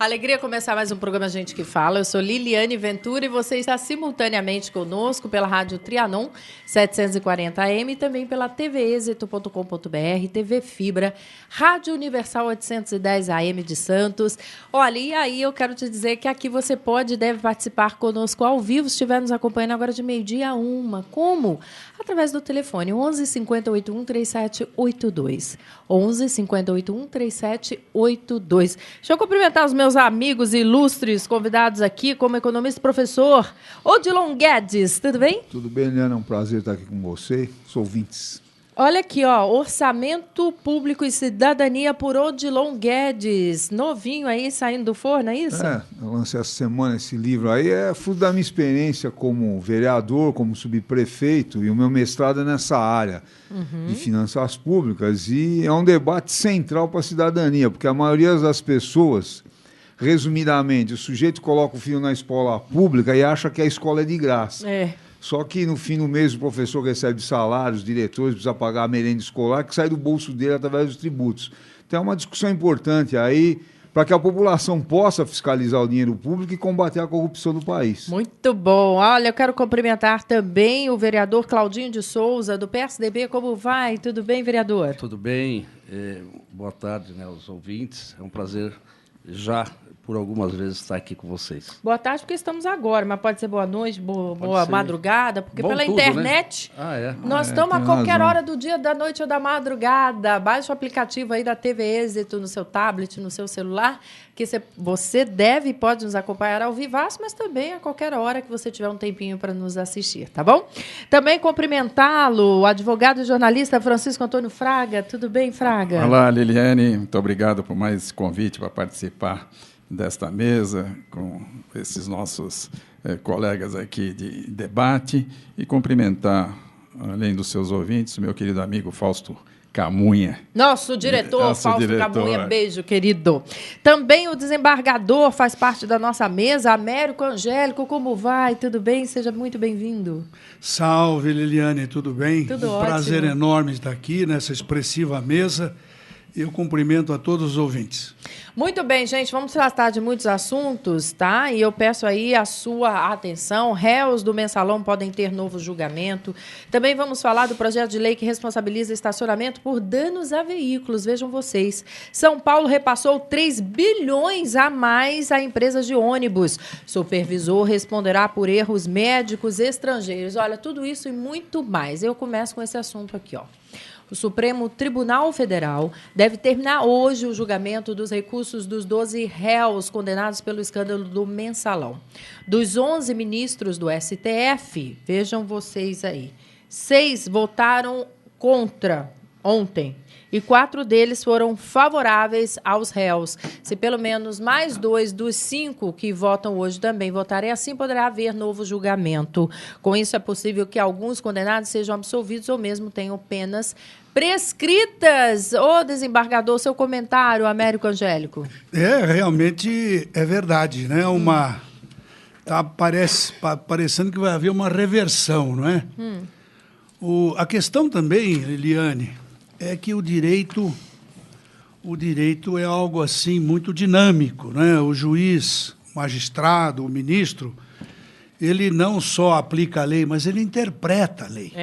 Alegria começar mais um programa Gente que Fala. Eu sou Liliane Ventura e você está simultaneamente conosco pela Rádio Trianon 740 AM e também pela tvexito.com.br, TV Fibra, Rádio Universal 810 AM de Santos. Olha, e aí eu quero te dizer que aqui você pode e deve participar conosco ao vivo, se estiver nos acompanhando agora de meio-dia a 1. Como? Através do telefone 11 50 81 3782. 11 50 81 3782. Deixa eu cumprimentar os meus amigos ilustres convidados aqui, como economista e professor Odilon Guedes. Tudo bem? Tudo bem, Eliana. É um prazer estar aqui com você, os ouvintes. Olha aqui, ó, Orçamento Público e Cidadania por Odilon Guedes. Novinho aí, saindo do forno, é isso? Eu lancei essa semana esse livro aí. É fruto da minha experiência como vereador, como subprefeito, e o meu mestrado é nessa área de finanças públicas. E é um debate central para a cidadania, porque a maioria das pessoas, resumidamente, o sujeito coloca o filho na escola pública e acha que a escola é de graça. Só que no fim do mês o professor recebe salários, os diretores precisa pagar a merenda escolar que sai do bolso dele através dos tributos. Então é uma discussão importante aí para que a população possa fiscalizar o dinheiro público e combater a corrupção do país. Muito bom. Olha, eu quero cumprimentar também o vereador Claudinho de Souza, do PSDB. Como vai? Tudo bem, vereador? Tudo bem. Boa tarde, né, aos ouvintes. É um prazer já por algumas vezes estar aqui com vocês. Boa tarde, porque estamos agora, mas pode ser boa noite, boa madrugada, porque pela tudo, internet, né? Nós estamos a qualquer hora do dia, da noite ou da madrugada. Baixe o aplicativo aí da TV Êxito no seu tablet, no seu celular, que você deve e pode nos acompanhar ao vivaço, mas também a qualquer hora que você tiver um tempinho para nos assistir, tá bom? Também cumprimentá-lo, o advogado e jornalista Francisco Antônio Fraga. Tudo bem, Fraga? Olá, Liliane. Muito obrigado por mais esse convite para participar desta mesa, com esses nossos colegas aqui de debate, e cumprimentar, além dos seus ouvintes, o meu querido amigo Fausto Camunha. Nosso diretor, Fausto Camunha, beijo, querido. Também o desembargador faz parte da nossa mesa, Américo Angélico. Como vai? Tudo bem? Seja muito bem-vindo. Salve, Liliane, tudo bem? Tudo ótimo. Prazer enorme estar aqui nessa expressiva mesa. Eu cumprimento a todos os ouvintes. Muito bem, gente, vamos tratar de muitos assuntos, tá? E eu peço aí a sua atenção. Réus do Mensalão podem ter novo julgamento. Também vamos falar do projeto de lei que responsabiliza estacionamento por danos a veículos. Vejam vocês, São Paulo repassou 3 bilhões a mais a empresas de ônibus. Supervisor responderá por erros médicos estrangeiros. Olha, tudo isso e muito mais. Eu começo com esse assunto aqui, ó. O Supremo Tribunal Federal deve terminar hoje o julgamento dos recursos dos 12 réus condenados pelo escândalo do Mensalão. Dos 11 ministros do STF, vejam vocês aí, 6 votaram contra ontem e 4 deles foram favoráveis aos réus. Se pelo menos mais 2 dos 5 que votam hoje também votarem assim, poderá haver novo julgamento. Com isso, é possível que alguns condenados sejam absolvidos ou mesmo tenham penas prescritas. Ô, desembargador, seu comentário, Américo Angélico. Realmente é verdade, né? Tá parecendo que vai haver uma reversão, não é? A questão também, Liliane, é que o direito é algo assim muito dinâmico, né? O juiz, o magistrado, o ministro, ele não só aplica a lei, mas ele interpreta a lei.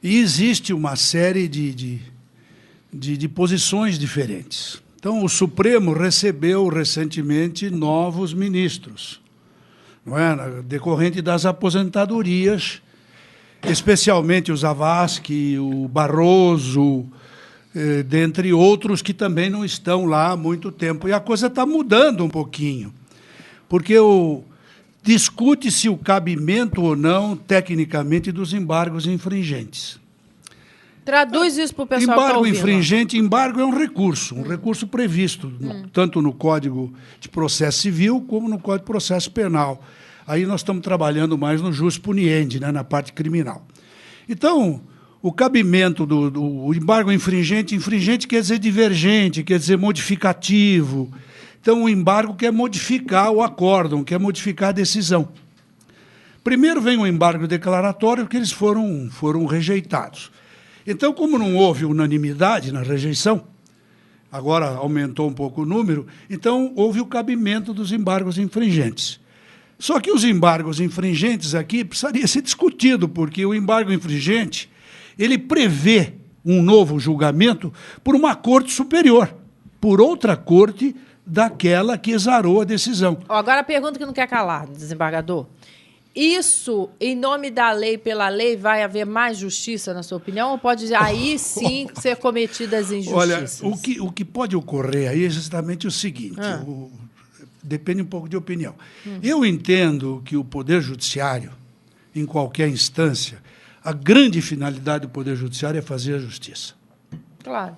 E existe uma série de posições diferentes. Então, o Supremo recebeu recentemente novos ministros, não é? Decorrente das aposentadorias, especialmente o Zavascki, o Barroso, dentre outros que também não estão lá há muito tempo. E a coisa está mudando um pouquinho, porque discute-se o cabimento ou não, tecnicamente, dos embargos infringentes. Traduz isso para o pessoal que está ouvindo. Embargo é um recurso previsto, tanto no Código de Processo Civil como no Código de Processo Penal. Aí nós estamos trabalhando mais no jus puniendi, né, na parte criminal. Então, o cabimento do embargo infringente quer dizer divergente, quer dizer modificativo. Então, o embargo quer modificar o acórdão, quer modificar a decisão. Primeiro vem o embargo declaratório, porque eles foram rejeitados. Então, como não houve unanimidade na rejeição, agora aumentou um pouco o número, então houve o cabimento dos embargos infringentes. Só que os embargos infringentes aqui precisaria ser discutido, porque o embargo infringente, ele prevê um novo julgamento por uma corte superior, por outra corte daquela que exarou a decisão. Agora a pergunta que não quer calar, desembargador. Isso, em nome da lei, pela lei, vai haver mais justiça, na sua opinião? Ou pode aí sim ser cometidas injustiças? Olha, o que pode ocorrer aí é justamente o seguinte, depende um pouco de opinião. Eu entendo que o Poder Judiciário, em qualquer instância, a grande finalidade do Poder Judiciário é fazer a justiça. Claro.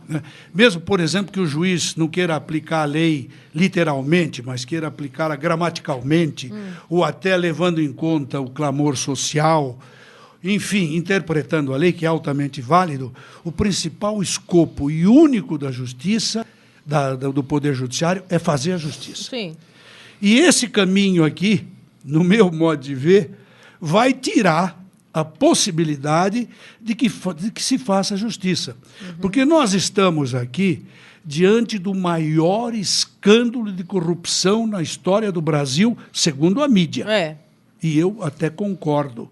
Mesmo, por exemplo, que o juiz não queira aplicar a lei literalmente, mas queira aplicá-la gramaticalmente, ou até levando em conta o clamor social, enfim, interpretando a lei, que é altamente válido, o principal escopo e único da justiça, do Poder Judiciário, é fazer a justiça. Sim. E esse caminho aqui, no meu modo de ver, vai tirar a possibilidade de que se faça justiça. Porque nós estamos aqui diante do maior escândalo de corrupção na história do Brasil, segundo a mídia. E eu até concordo.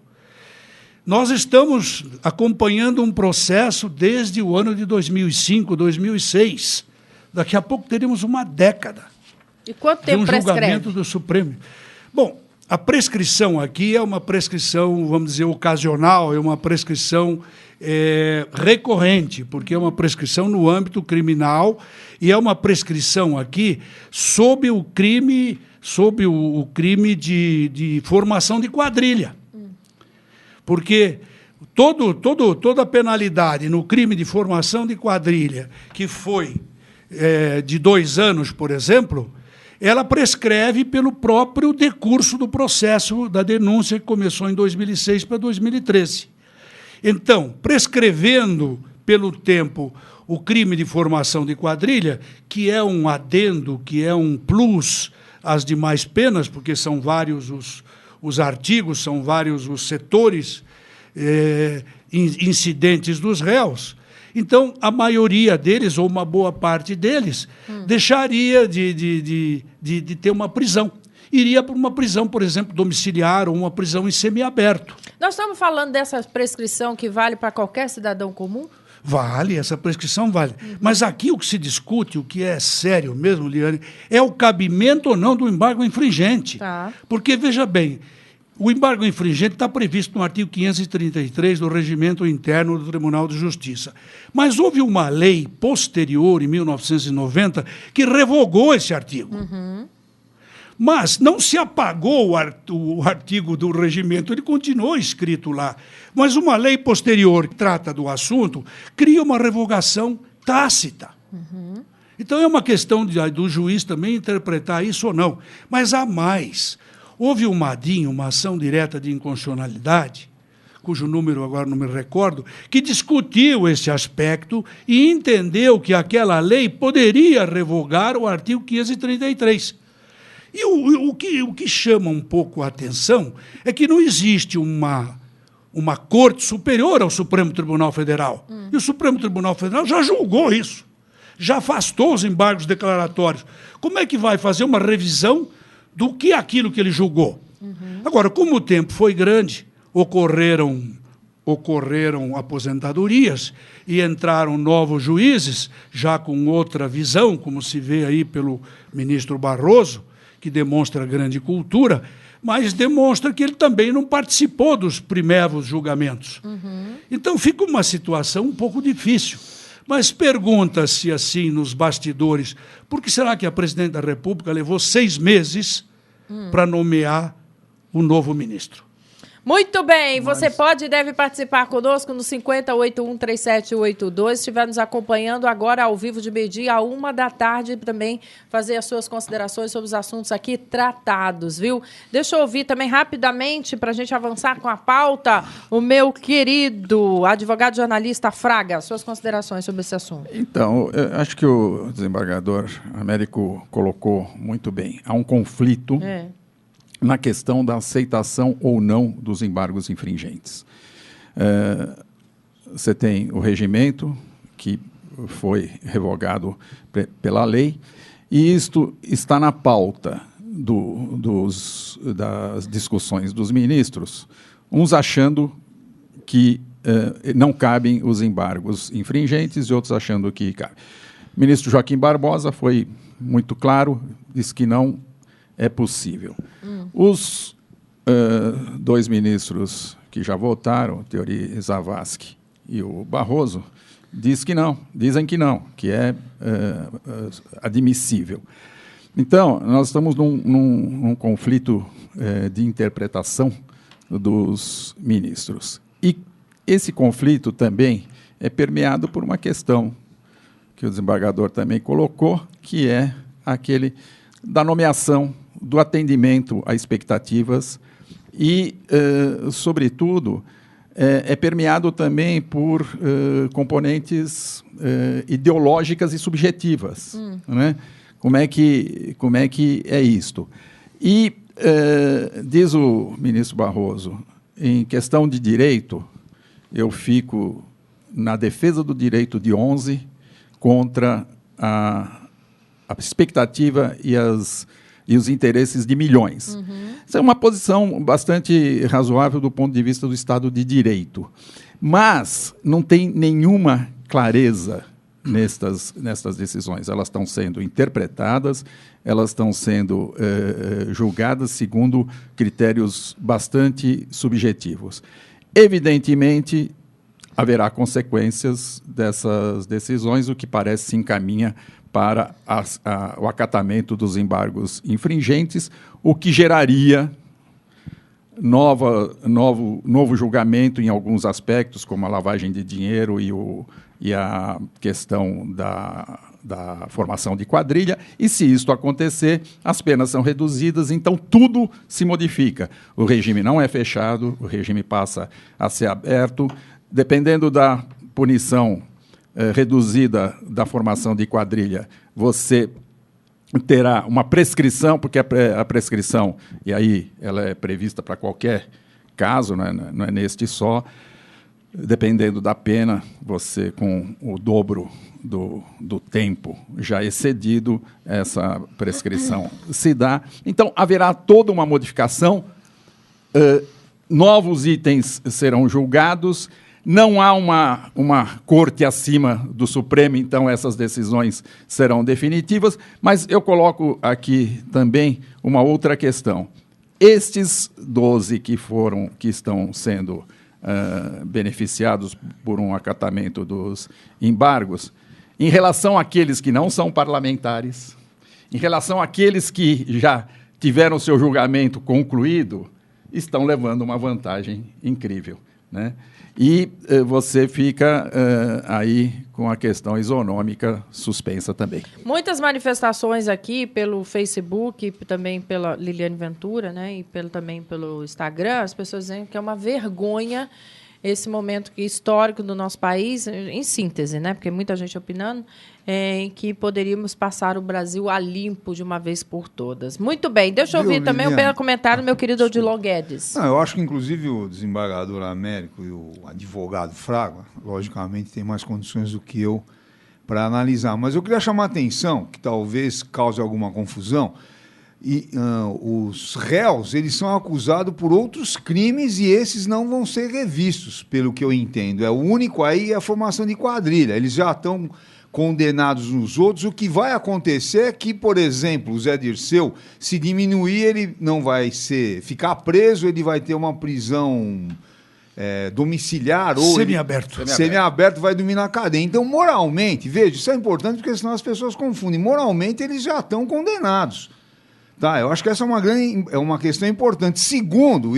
Nós estamos acompanhando um processo desde o ano de 2005, 2006. Daqui a pouco teremos uma década. E quanto tempo prescreve? Julgamento do Supremo. Bom, a prescrição aqui é uma prescrição, vamos dizer, ocasional, é uma prescrição recorrente, porque é uma prescrição no âmbito criminal e é uma prescrição aqui sob o crime de formação de quadrilha. Porque toda a penalidade no crime de formação de quadrilha, que foi de 2 anos, por exemplo, ela prescreve pelo próprio decurso do processo da denúncia que começou em 2006 para 2013. Então, prescrevendo pelo tempo o crime de formação de quadrilha, que é um adendo, que é um plus às demais penas, porque são vários os artigos, são vários os setores incidentes dos réus. Então, a maioria deles, ou uma boa parte deles, deixaria de ter uma prisão. Iria para uma prisão, por exemplo, domiciliar ou uma prisão em semiaberto. Nós estamos falando dessa prescrição que vale para qualquer cidadão comum? Vale, essa prescrição vale. Mas aqui o que se discute, o que é sério mesmo, Liane, é o cabimento ou não do embargo infringente. Tá. Porque, veja bem, o embargo infringente está previsto no artigo 533 do Regimento Interno do Tribunal de Justiça. Mas houve uma lei posterior, em 1990, que revogou esse artigo. Mas não se apagou o artigo do regimento, ele continuou escrito lá. Mas uma lei posterior que trata do assunto cria uma revogação tácita. Então é uma questão do juiz também interpretar isso ou não. Mas há mais. Houve uma ação direta de inconstitucionalidade, cujo número agora não me recordo, que discutiu esse aspecto e entendeu que aquela lei poderia revogar o artigo 533. E o que chama um pouco a atenção é que não existe uma corte superior ao Supremo Tribunal Federal. E o Supremo Tribunal Federal já julgou isso, já afastou os embargos declaratórios. Como é que vai fazer uma revisão do que aquilo que ele julgou? Agora, como o tempo foi grande, ocorreram aposentadorias e entraram novos juízes, já com outra visão, como se vê aí pelo ministro Barroso, que demonstra grande cultura, mas demonstra que ele também não participou dos primeiros julgamentos. Então fica uma situação um pouco difícil. Mas pergunta-se assim nos bastidores, por que será que a presidente da República levou 6 meses para nomear o novo ministro? Muito bem, você pode e deve participar conosco no 50813782, se estiver nos acompanhando agora ao vivo de meio-dia a 13h, também fazer as suas considerações sobre os assuntos aqui tratados, viu? Deixa eu ouvir também rapidamente, para a gente avançar com a pauta, o meu querido advogado jornalista Fraga, suas considerações sobre esse assunto. Então, eu acho que o desembargador Américo colocou muito bem. Há um conflito na questão da aceitação ou não dos embargos infringentes. Você tem o regimento, que foi revogado pela lei, e isto está na pauta das discussões dos ministros, uns achando que não cabem os embargos infringentes e outros achando que cabem. O ministro Joaquim Barbosa foi muito claro, disse que não é possível. Os dois ministros que já votaram, o Teori Zavascki e o Barroso, dizem que não, que é admissível. Então, nós estamos num conflito de interpretação dos ministros. E esse conflito também é permeado por uma questão que o desembargador também colocou, que é aquele da nomeação, do atendimento a expectativas e, sobretudo, é permeado também por componentes ideológicas e subjetivas. Né? Como é que é isto? E, diz o ministro Barroso, em questão de direito, eu fico na defesa do direito de 11 contra a expectativa e os interesses de milhões. Isso é uma posição bastante razoável do ponto de vista do Estado de Direito. Mas não tem nenhuma clareza nestas decisões. Elas estão sendo interpretadas, elas estão sendo julgadas segundo critérios bastante subjetivos. Evidentemente, haverá consequências dessas decisões, o que parece se encaminha para o acatamento dos embargos infringentes, o que geraria novo julgamento em alguns aspectos, como a lavagem de dinheiro e a questão da formação de quadrilha, e se isto acontecer, as penas são reduzidas, então tudo se modifica. O regime não é fechado, o regime passa a ser aberto, dependendo da punição reduzida da formação de quadrilha, você terá uma prescrição, porque a prescrição, e aí ela é prevista para qualquer caso, não é neste só, dependendo da pena, você com o dobro do tempo já excedido, essa prescrição se dá. Então, haverá toda uma modificação, novos itens serão julgados, não há uma corte acima do Supremo, então essas decisões serão definitivas, mas eu coloco aqui também uma outra questão. Estes 12 que estão sendo beneficiados por um acatamento dos embargos, em relação àqueles que não são parlamentares, em relação àqueles que já tiveram seu julgamento concluído, estão levando uma vantagem incrível, né? E você fica aí com a questão isonômica suspensa também. Muitas manifestações aqui pelo Facebook, também pela Liliane Ventura, né, e também pelo Instagram, as pessoas dizem que é uma vergonha esse momento histórico do nosso país, em síntese, né, porque muita gente opinando, em que poderíamos passar o Brasil a limpo de uma vez por todas. Muito bem, deixa eu ouvir também o comentário do meu querido Odilon Guedes. Não, eu acho que, inclusive, o desembargador Américo e o advogado Fraga, logicamente, têm mais condições do que eu para analisar. Mas eu queria chamar a atenção, que talvez cause alguma confusão, e os réus, eles são acusados por outros crimes e esses não vão ser revistos, pelo que eu entendo. O único aí é a formação de quadrilha. Eles já estão condenados nos outros. O que vai acontecer é que, por exemplo, o Zé Dirceu, se diminuir, ele não vai ficar preso, ele vai ter uma prisão domiciliar ou semiaberto, vai dormir na cadeia. Então, moralmente, veja, isso é importante porque senão as pessoas confundem. Moralmente, eles já estão condenados. Tá, eu acho que essa é uma questão importante. Segundo,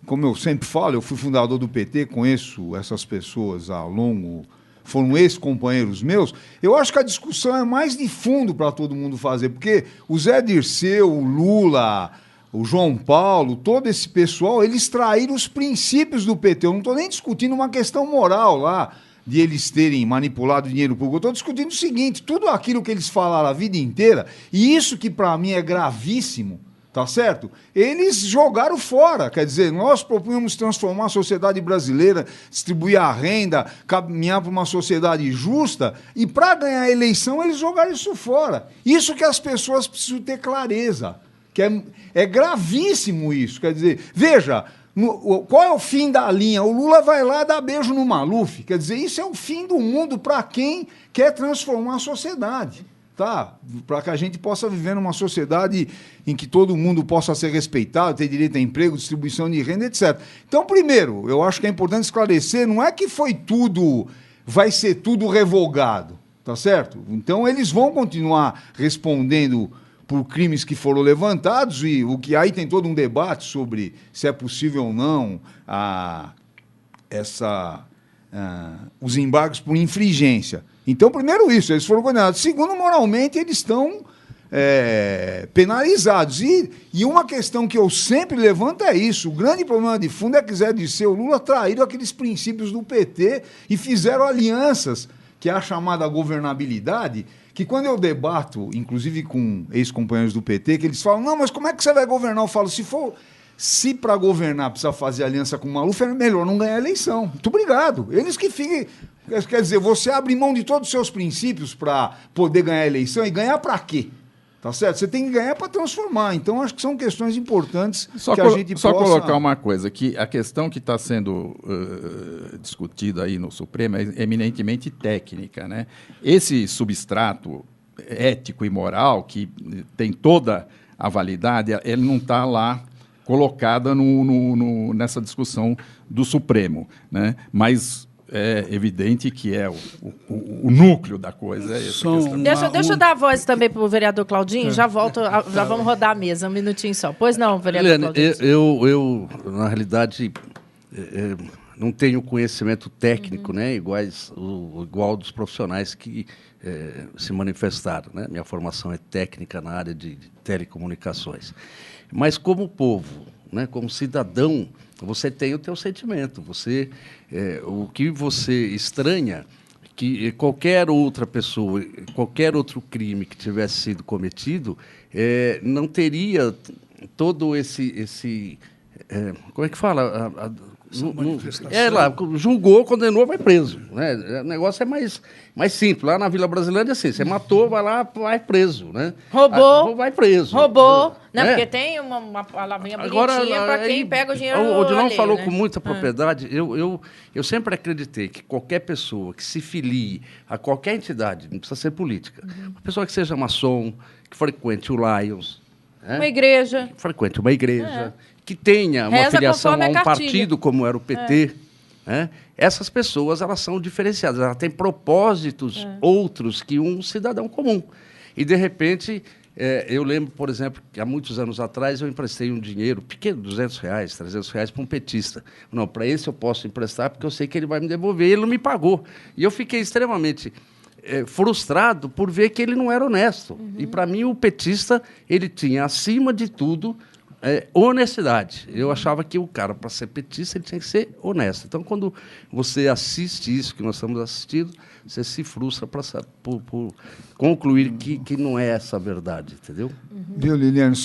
como eu sempre falo, eu fui fundador do PT, conheço essas pessoas há longo, foram ex-companheiros meus, eu acho que a discussão é mais de fundo para todo mundo fazer, porque o Zé Dirceu, o Lula, o João Paulo, todo esse pessoal, eles traíram os princípios do PT. Eu não estou nem discutindo uma questão moral lá, de eles terem manipulado dinheiro público. Eu estou discutindo o seguinte, tudo aquilo que eles falaram a vida inteira, e isso que para mim é gravíssimo, tá certo? Eles jogaram fora, quer dizer, nós propunhamos transformar a sociedade brasileira, distribuir a renda, caminhar para uma sociedade justa, e para ganhar a eleição eles jogaram isso fora. Isso que as pessoas precisam ter clareza, que é gravíssimo isso, quer dizer, veja, qual é o fim da linha? O Lula vai lá dar beijo no Maluf, quer dizer, isso é o fim do mundo para quem quer transformar a sociedade. Tá? Para que a gente possa viver numa sociedade em que todo mundo possa ser respeitado, ter direito a emprego, distribuição de renda, etc. Então, primeiro, eu acho que é importante esclarecer, não é que vai ser tudo revogado, tá certo? Então, eles vão continuar respondendo por crimes que foram levantados, e o que aí tem todo um debate sobre se é possível ou não os embargos por infringência. Então, primeiro isso, eles foram condenados. Segundo, moralmente, eles estão penalizados. E uma questão que eu sempre levanto é isso. O grande problema de fundo é que Zé Dirceu e Lula traíram aqueles princípios do PT e fizeram alianças, que é a chamada governabilidade, que quando eu debato, inclusive com ex-companheiros do PT, que eles falam, não, mas como é que você vai governar? Eu falo, se para governar precisa fazer aliança com o Maluf, é melhor não ganhar a eleição. Muito obrigado. Eles que fiquem... Quer dizer, você abre mão de todos os seus princípios para poder ganhar a eleição, e ganhar para quê? Tá certo? Você tem que ganhar para transformar. Então, acho que são questões importantes que a gente Só possa... colocar uma coisa, que a questão que está sendo discutida aí no Supremo é eminentemente técnica, né? Esse substrato ético e moral, que tem toda a validade, ele não está lá colocada nessa discussão do Supremo, né? Mas é evidente que é o núcleo da coisa. É essa questão. Deixa eu dar a voz também para o vereador Claudinho, já volto, já vamos rodar a mesa, um minutinho só. Pois não, vereador Claudinho. Eu na realidade, não tenho conhecimento técnico, né, igual dos profissionais que se manifestaram, né? Minha formação é técnica na área de telecomunicações. Mas como povo, né, como cidadão, você tem o teu sentimento. O que você estranha, que qualquer outra pessoa, qualquer outro crime que tivesse sido cometido, não teria todo esse como é que fala? Julgou, condenou, vai preso. Né? O negócio é mais simples. Lá na Vila Brasilândia, assim, você matou, vai lá, vai preso. Né? Roubou. Vai preso. Roubou. Né? Porque tem uma palavrinha bonitinha para quem pega o dinheiro. O Odilon falou, né, com muita Ah. propriedade. Eu sempre acreditei que qualquer pessoa que se filie a qualquer entidade, não precisa ser política, uma pessoa que seja maçom, que frequente o Lions, né? Uma igreja. Frequente uma igreja, que tenha uma Reza filiação a conforme um a cartilha. partido como era o PT, né? Essas pessoas, elas são diferenciadas, elas têm propósitos outros que um cidadão comum. E, de repente, eu lembro, por exemplo, que há muitos anos atrás eu emprestei um dinheiro pequeno, R$200, R$300, para um petista. Não, para esse eu posso emprestar porque eu sei que ele vai me devolver, e ele não me pagou. E eu fiquei extremamente frustrado por ver que ele não era honesto. E, para mim, o petista, ele tinha, acima de tudo, honestidade. Eu achava que o cara, para ser petista, ele tinha que ser honesto. Então, quando você assiste isso que nós estamos assistindo, você se frustra por concluir que não é essa a verdade, entendeu? Viu, Liliane?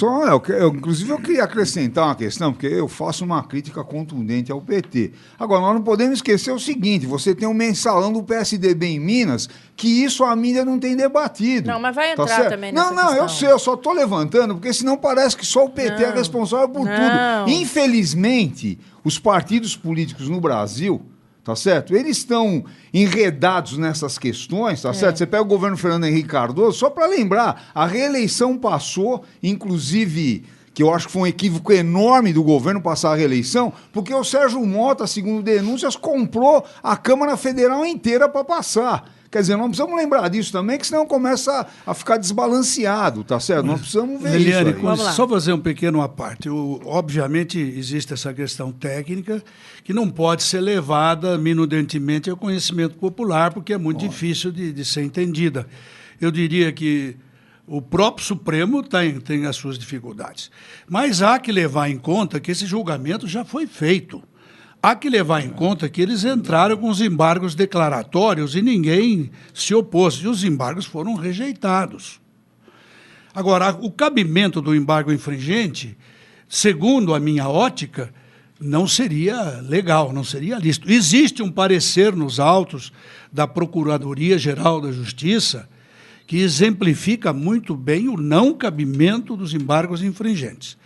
Inclusive, eu queria acrescentar uma questão, porque eu faço uma crítica contundente ao PT. Agora, nós não podemos esquecer o seguinte, você tem um mensalão do PSDB em Minas, que isso a mídia não tem debatido. Não, mas vai entrar certo? também nessa questão. Não, eu sei, eu só estou levantando, porque senão parece que só o PT é responsável por tudo. Infelizmente, os partidos políticos no Brasil, tá certo? Eles estão enredados nessas questões, tá certo? Você pega o governo Fernando Henrique Cardoso, só para lembrar, a reeleição passou, inclusive, que eu acho que foi um equívoco enorme do governo passar a reeleição, porque o Sérgio Mota, segundo denúncias, comprou a Câmara Federal inteira para passar. Quer dizer, nós precisamos lembrar disso também, que senão começa a ficar desbalanceado, tá certo? Nós precisamos ver Liliane, isso aí. só fazer um pequeno à parte. Obviamente, existe essa questão técnica que não pode ser levada minudentemente ao conhecimento popular, porque é muito difícil de ser entendida. Eu diria que o próprio Supremo tem as suas dificuldades. Mas há que levar em conta que esse julgamento já foi feito. Há que levar em conta que eles entraram com os embargos declaratórios e ninguém se opôs, e os embargos foram rejeitados. Agora, o cabimento do embargo infringente, segundo a minha ótica, não seria legal, não seria lícito. Existe um parecer nos autos da Procuradoria-Geral da Justiça que exemplifica muito bem o não cabimento dos embargos infringentes.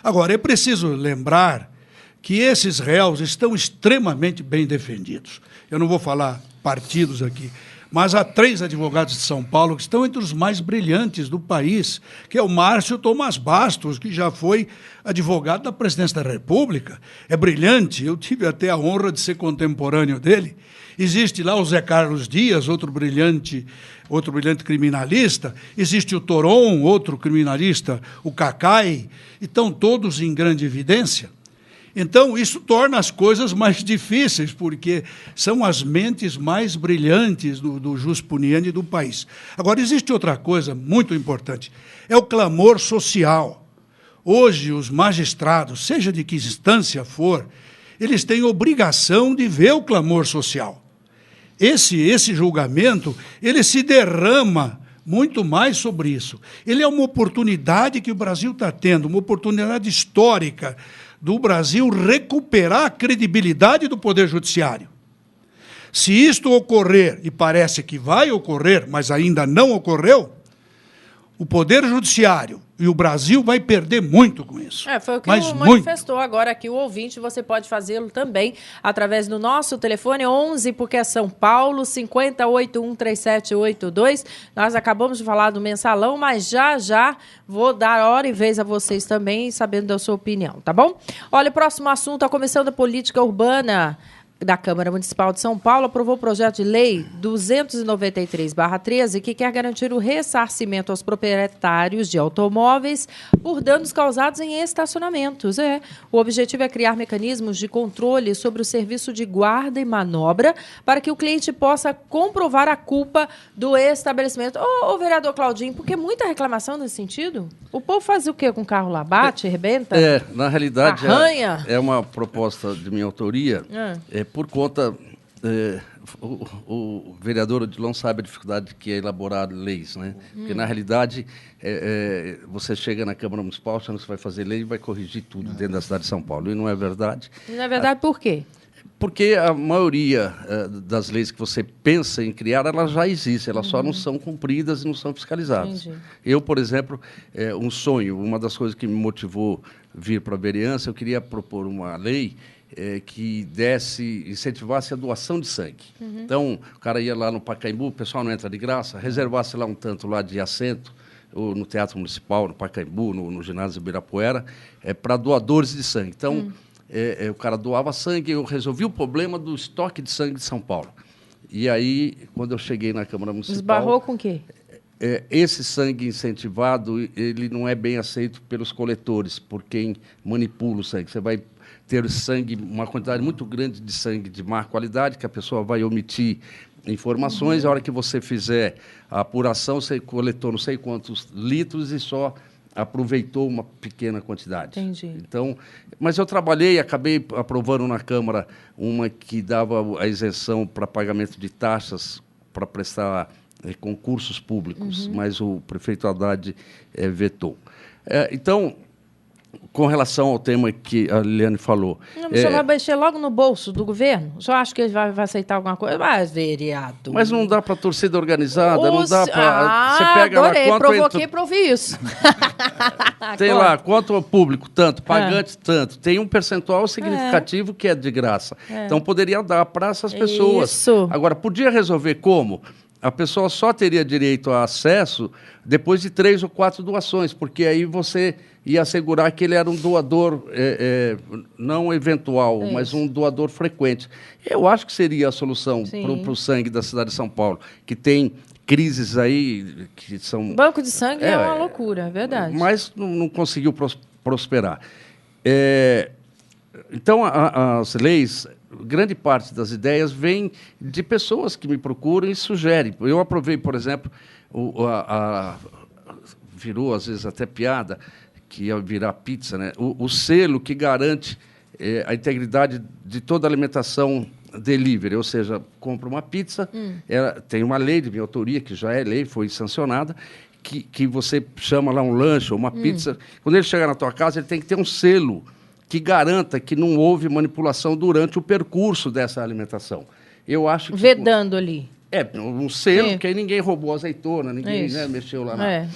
Agora, é preciso lembrar que esses réus estão extremamente bem defendidos. Eu não vou falar partidos aqui, mas há 3 advogados de São Paulo que estão entre os mais brilhantes do país, que é o Márcio Tomás Bastos, que já foi advogado da Presidência da República. É brilhante, eu tive até a honra de ser contemporâneo dele. Existe lá o Zé Carlos Dias, outro brilhante criminalista. Existe o Toron, outro criminalista, o Cacai. E estão todos em grande evidência. Então, isso torna as coisas mais difíceis, porque são as mentes mais brilhantes do jus puniendi do país. Agora, existe outra coisa muito importante, é o clamor social. Hoje, os magistrados, seja de que instância for, eles têm obrigação de ver o clamor social. Esse julgamento, ele se derrama muito mais sobre isso. Ele é uma oportunidade que o Brasil está tendo, uma oportunidade histórica do Brasil recuperar a credibilidade do Poder Judiciário. Se isto ocorrer, e parece que vai ocorrer, mas ainda não ocorreu, o Poder Judiciário e o Brasil vai perder muito com isso. Foi o que manifestou agora aqui o ouvinte. Você pode fazê-lo também através do nosso telefone 11, porque é São Paulo, 50813782. Nós acabamos de falar do mensalão, mas já vou dar hora e vez a vocês também, sabendo da sua opinião, tá bom? Olha, o próximo assunto, a Comissão da Política Urbana da Câmara Municipal de São Paulo aprovou o projeto de lei 293/13, que quer garantir o ressarcimento aos proprietários de automóveis por danos causados em estacionamentos. O objetivo é criar mecanismos de controle sobre o serviço de guarda e manobra para que o cliente possa comprovar a culpa do estabelecimento. Ô, vereador Claudinho, porque muita reclamação nesse sentido? O povo faz o quê com o carro lá? Bate, arrebenta? Na realidade, arranha? É uma proposta de minha autoria, por conta... o vereador Odilon sabe a dificuldade que é elaborar leis, né? Porque, na realidade, você chega na Câmara Municipal achando que você vai fazer lei e vai corrigir tudo dentro da cidade de São Paulo. E não é verdade. E não é verdade por quê? Porque a maioria das leis que você pensa em criar, elas já existem, elas só não são cumpridas e não são fiscalizadas. Entendi. Eu, por exemplo, um sonho, uma das coisas que me motivou vir para a vereança, eu queria propor uma lei que incentivasse a doação de sangue. Então, o cara ia lá no Pacaembu, o pessoal não entra de graça, reservasse lá um tanto lá de assento, ou no Teatro Municipal, no Pacaembu, no ginásio Ibirapuera, para doadores de sangue. Então, o cara doava sangue, eu resolvi o problema do estoque de sangue de São Paulo. E aí, quando eu cheguei na Câmara Municipal... Esbarrou com o quê? Esse sangue incentivado, ele não é bem aceito pelos coletores, por quem manipula o sangue. Você vai ter sangue, uma quantidade muito grande de sangue de má qualidade, que a pessoa vai omitir informações. A hora que você fizer a apuração, você coletou não sei quantos litros e só aproveitou uma pequena quantidade. Entendi. Então, mas eu trabalhei, acabei aprovando na Câmara uma que dava a isenção para pagamento de taxas para prestar concursos públicos, mas o prefeito Haddad vetou. Então, com relação ao tema que a Liliane falou... O senhor vai mexer logo no bolso do governo? O senhor acha que ele vai aceitar alguma coisa? Mas, vereador... Mas não dá para a torcida organizada, não dá para... Você pega adorei, lá, provoquei para ouvir isso. Tem lá, quanto ao público, tanto, pagante, tanto. Tem um percentual significativo que é de graça. Então, poderia dar para essas pessoas. Isso. Agora, podia resolver como? A pessoa só teria direito a acesso depois de 3 ou 4 doações, porque aí você ia assegurar que ele era um doador não eventual, mas um doador frequente. Eu acho que seria a solução para o sangue da cidade de São Paulo, que tem crises aí que são... Banco de sangue é uma loucura, é verdade. Mas não conseguiu prosperar. Então, as leis... Grande parte das ideias vem de pessoas que me procuram e sugerem. Eu aprovei, por exemplo, virou às vezes até piada, que ia virar pizza, né? O selo que garante a integridade de toda a alimentação delivery, ou seja, compra uma pizza, tem uma lei de minha autoria, que já é lei, foi sancionada, que você chama lá um lanche ou uma pizza, quando ele chegar na tua casa, ele tem que ter um selo que garanta que não houve manipulação durante o percurso dessa alimentação. Eu acho que... Vedando ali. Um selo, porque aí ninguém roubou azeitona, ninguém mexeu lá. É.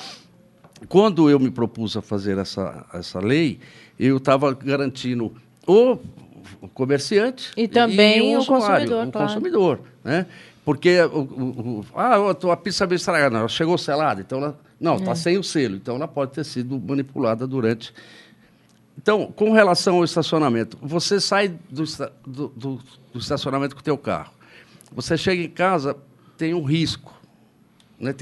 Quando eu me propus a fazer essa lei, eu estava garantindo o comerciante e também o usuário, consumidor, claro. Consumidor, né? Porque a pizza veio estragada, ela chegou selada, então ela não, está sem o selo, então ela pode ter sido manipulada durante. Então, com relação ao estacionamento, você sai do estacionamento com o teu carro, você chega em casa, tem um risco. Né?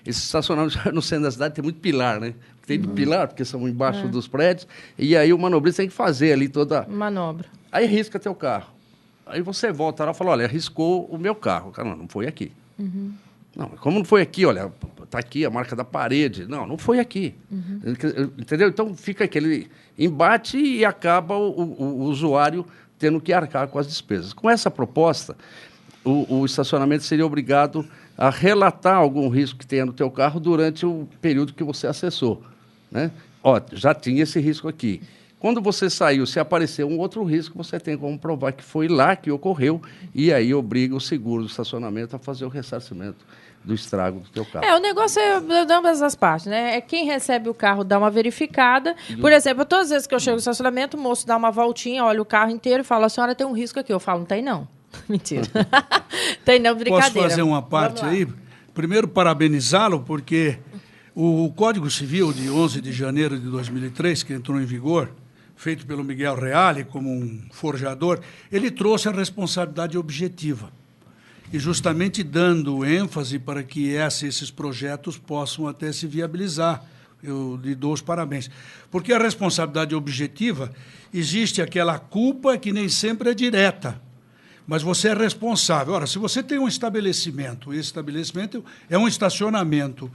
Esse estacionamento no centro da cidade tem muito pilar, né? Tem pilar, porque são embaixo dos prédios, e aí o manobrista tem que fazer ali toda... Manobra. Aí risca teu carro. Aí você volta lá e fala, olha, riscou o meu carro. Cara, não foi aqui. Não, como não foi aqui? Olha, está aqui a marca da parede. Não foi aqui. Entendeu? Então fica aquele embate e acaba o usuário tendo que arcar com as despesas. Com essa proposta, o estacionamento seria obrigado a relatar algum risco que tenha no teu carro durante o período que você acessou. Né? Ó, já tinha esse risco aqui. Quando você saiu, se aparecer um outro risco, você tem como provar que foi lá que ocorreu e aí obriga o seguro do estacionamento a fazer o ressarcimento do estrago do teu carro. O negócio é de ambas as partes, né? É quem recebe o carro dá uma verificada. Por exemplo, todas as vezes que eu chego no estacionamento, o moço dá uma voltinha, olha o carro inteiro e fala, a senhora tem um risco aqui. Eu falo, não tem não. Mentira. Tem não, brincadeira. Posso fazer uma parte aí? Primeiro, parabenizá-lo, porque o Código Civil de 11 de janeiro de 2003, que entrou em vigor, feito pelo Miguel Reale como um forjador, ele trouxe a responsabilidade objetiva. E justamente dando ênfase para que esses projetos possam até se viabilizar. Eu lhe dou os parabéns. Porque a responsabilidade objetiva, existe aquela culpa que nem sempre é direta, mas você é responsável. Ora, se você tem um estabelecimento, esse estabelecimento é um estacionamento,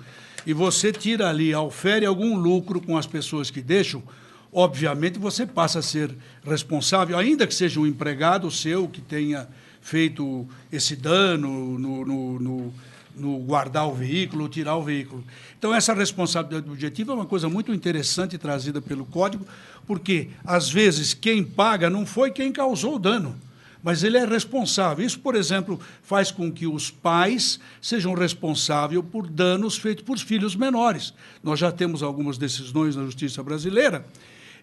e você tira ali, aufere algum lucro com as pessoas que deixam, obviamente você passa a ser responsável, ainda que seja um empregado seu que tenha feito esse dano no guardar o veículo, tirar o veículo. Então, essa responsabilidade objetiva é uma coisa muito interessante trazida pelo Código, porque, às vezes, quem paga não foi quem causou o dano, mas ele é responsável. Isso, por exemplo, faz com que os pais sejam responsáveis por danos feitos por filhos menores. Nós já temos algumas decisões na justiça brasileira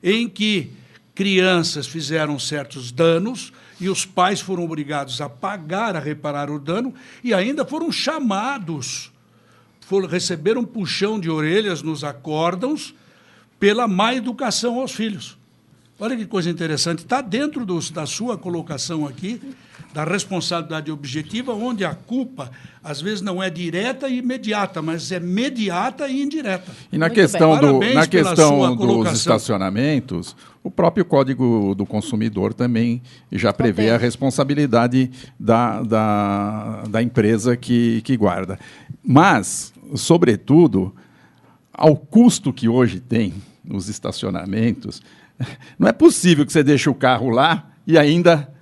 em que crianças fizeram certos danos e os pais foram obrigados a pagar, a reparar o dano, e ainda foram chamados, receberam um puxão de orelhas nos acórdãos pela má educação aos filhos. Olha que coisa interessante, está dentro da sua colocação aqui, da responsabilidade objetiva, onde a culpa, às vezes, não é direta e imediata, mas é mediata e indireta. E na questão dos colocação. Estacionamentos, o próprio Código do Consumidor também já prevê a responsabilidade da empresa que guarda. Mas, sobretudo, ao custo que hoje tem os estacionamentos, não é possível que você deixe o carro lá e ainda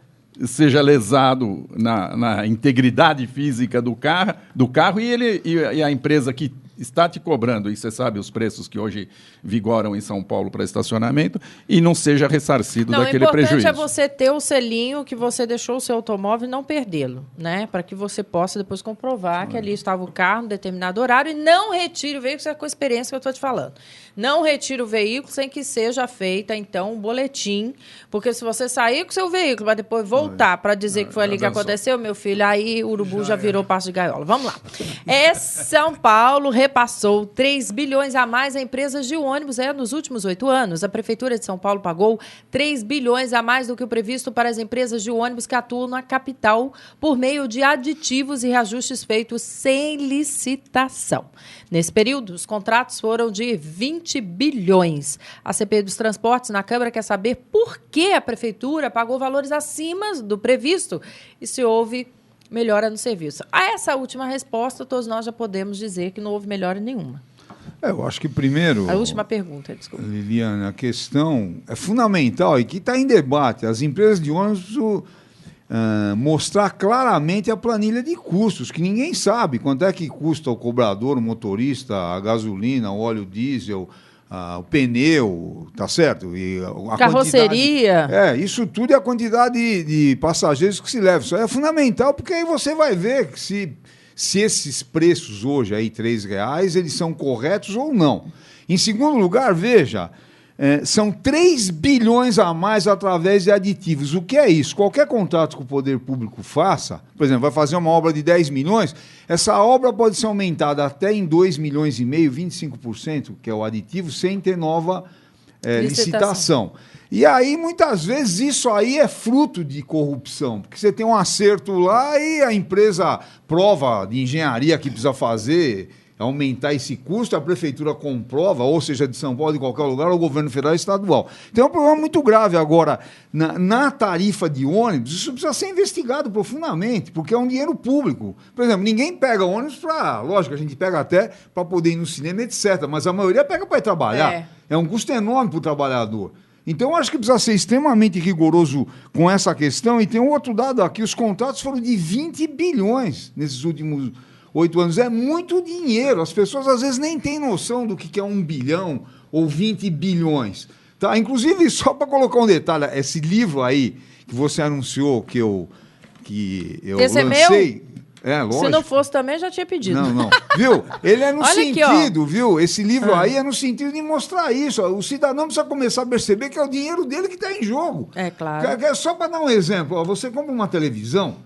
seja lesado na integridade física do carro e a empresa que está te cobrando, e você sabe os preços que hoje vigoram em São Paulo para estacionamento, e não seja ressarcido daquele prejuízo. O importante é você ter o selinho que você deixou o seu automóvel e não perdê-lo, né? Para que você possa depois comprovar que ali estava o carro em determinado horário e não retire o veículo, isso é com a experiência que eu estou te falando. Não retire o veículo sem que seja feita, então, um boletim, porque se você sair com o seu veículo, mas depois voltar para dizer que foi ali que aconteceu, meu filho, aí o urubu já virou passo de gaiola. Vamos lá. São Paulo repassou 3 bilhões a mais a empresas de ônibus nos últimos 8 anos. A Prefeitura de São Paulo pagou 3 bilhões a mais do que o previsto para as empresas de ônibus que atuam na capital por meio de aditivos e reajustes feitos sem licitação. Nesse período, os contratos foram de 20 bilhões. A CPI dos Transportes na Câmara quer saber por que a Prefeitura pagou valores acima do previsto e se houve melhora no serviço. A essa última resposta, todos nós já podemos dizer que não houve melhora nenhuma. Eu acho que primeiro... A última pergunta, desculpa. Liliana, a questão é fundamental e que está em debate. As empresas de ônibus, mostrar claramente a planilha de custos, que ninguém sabe quanto é que custa o cobrador, o motorista, a gasolina, o óleo diesel, o pneu, tá certo? E a carroceria. Isso tudo é a quantidade de passageiros que se leva. Isso aí é fundamental, porque aí você vai ver que se esses preços hoje, aí, R$3, eles são corretos ou não. Em segundo lugar, veja, são 3 bilhões a mais através de aditivos. O que é isso? Qualquer contrato que o poder público faça, por exemplo, vai fazer uma obra de 10 milhões, essa obra pode ser aumentada até em 2,5 milhões, 25%, que é o aditivo, sem ter nova licitação. E aí, muitas vezes, isso aí é fruto de corrupção, porque você tem um acerto lá e a empresa prova de engenharia que precisa fazer, aumentar esse custo, a prefeitura comprova, ou seja, de São Paulo, de qualquer lugar, ou o governo federal e estadual. Então é um problema muito grave. Agora, na tarifa de ônibus, isso precisa ser investigado profundamente, porque é um dinheiro público. Por exemplo, ninguém pega ônibus para... Lógico, a gente pega até para poder ir no cinema, etc., mas a maioria pega para ir trabalhar. É um custo enorme para o trabalhador. Então, eu acho que precisa ser extremamente rigoroso com essa questão. E tem um outro dado aqui, os contratos foram de 20 bilhões nesses últimos 8 anos. É muito dinheiro. As pessoas, às vezes, nem têm noção do que é 1 bilhão ou 20 bilhões. Tá? Inclusive, só para colocar um detalhe, esse livro aí que você anunciou, que eu esse lancei... É meu? Lógico. Se não fosse também, já tinha pedido. Não. Viu? Ele é no Olha sentido, aqui, viu? Esse livro aí é no sentido de mostrar isso. O cidadão precisa começar a perceber que é o dinheiro dele que está em jogo. É claro. Só para dar um exemplo, você compra uma televisão,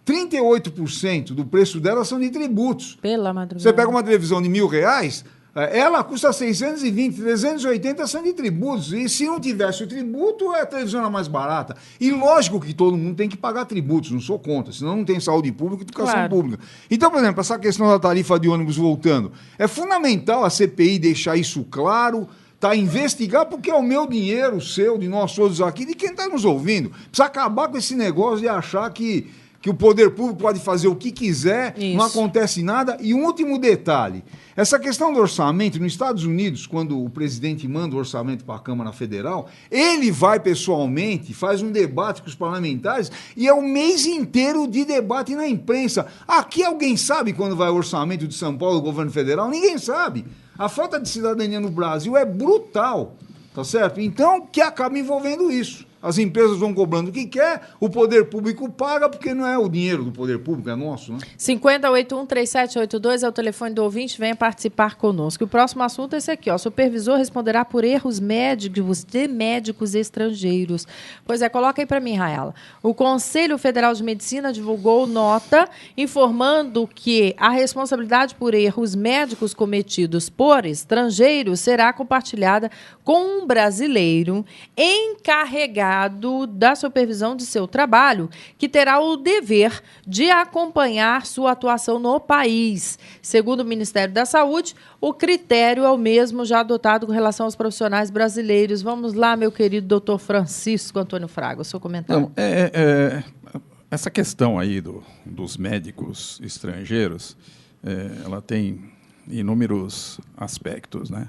38% do preço dela são de tributos. Pela madrugada. Você pega uma televisão de R$1.000, ela custa 620, 380 são de tributos. E se não tivesse o tributo, a televisão era mais barata. E lógico que todo mundo tem que pagar tributos, não sou contra, senão não tem saúde pública e educação pública. Então, por exemplo, essa questão da tarifa de ônibus voltando, é fundamental a CPI deixar isso claro, investigar, porque é o meu dinheiro, o seu, de nós todos aqui, de quem está nos ouvindo. Precisa acabar com esse negócio de achar que o poder público pode fazer o que quiser, não acontece nada. E um último detalhe, essa questão do orçamento, nos Estados Unidos, quando o presidente manda o orçamento para a Câmara Federal, ele vai pessoalmente, faz um debate com os parlamentares e é um mês inteiro de debate na imprensa. Aqui alguém sabe quando vai o orçamento de São Paulo, do governo federal? Ninguém sabe. A falta de cidadania no Brasil é brutal, tá certo? Então, que acaba envolvendo isso. As empresas vão cobrando o que quer, o poder público paga, porque não é o dinheiro do poder público, é nosso, né? 5081-3782 é o telefone do ouvinte, venha participar conosco. O próximo assunto é esse aqui, ó. Supervisor responderá por erros médicos de médicos estrangeiros. Pois é, coloca aí para mim, Raela. O Conselho Federal de Medicina divulgou nota informando que a responsabilidade por erros médicos cometidos por estrangeiros será compartilhada com um brasileiro encarregado da supervisão de seu trabalho, que terá o dever de acompanhar sua atuação no país. Segundo o Ministério da Saúde, o critério é o mesmo já adotado com relação aos profissionais brasileiros. Vamos lá, meu querido doutor Francisco Antônio Fraga, o seu comentário. Essa questão aí dos médicos estrangeiros, ela tem inúmeros aspectos, né?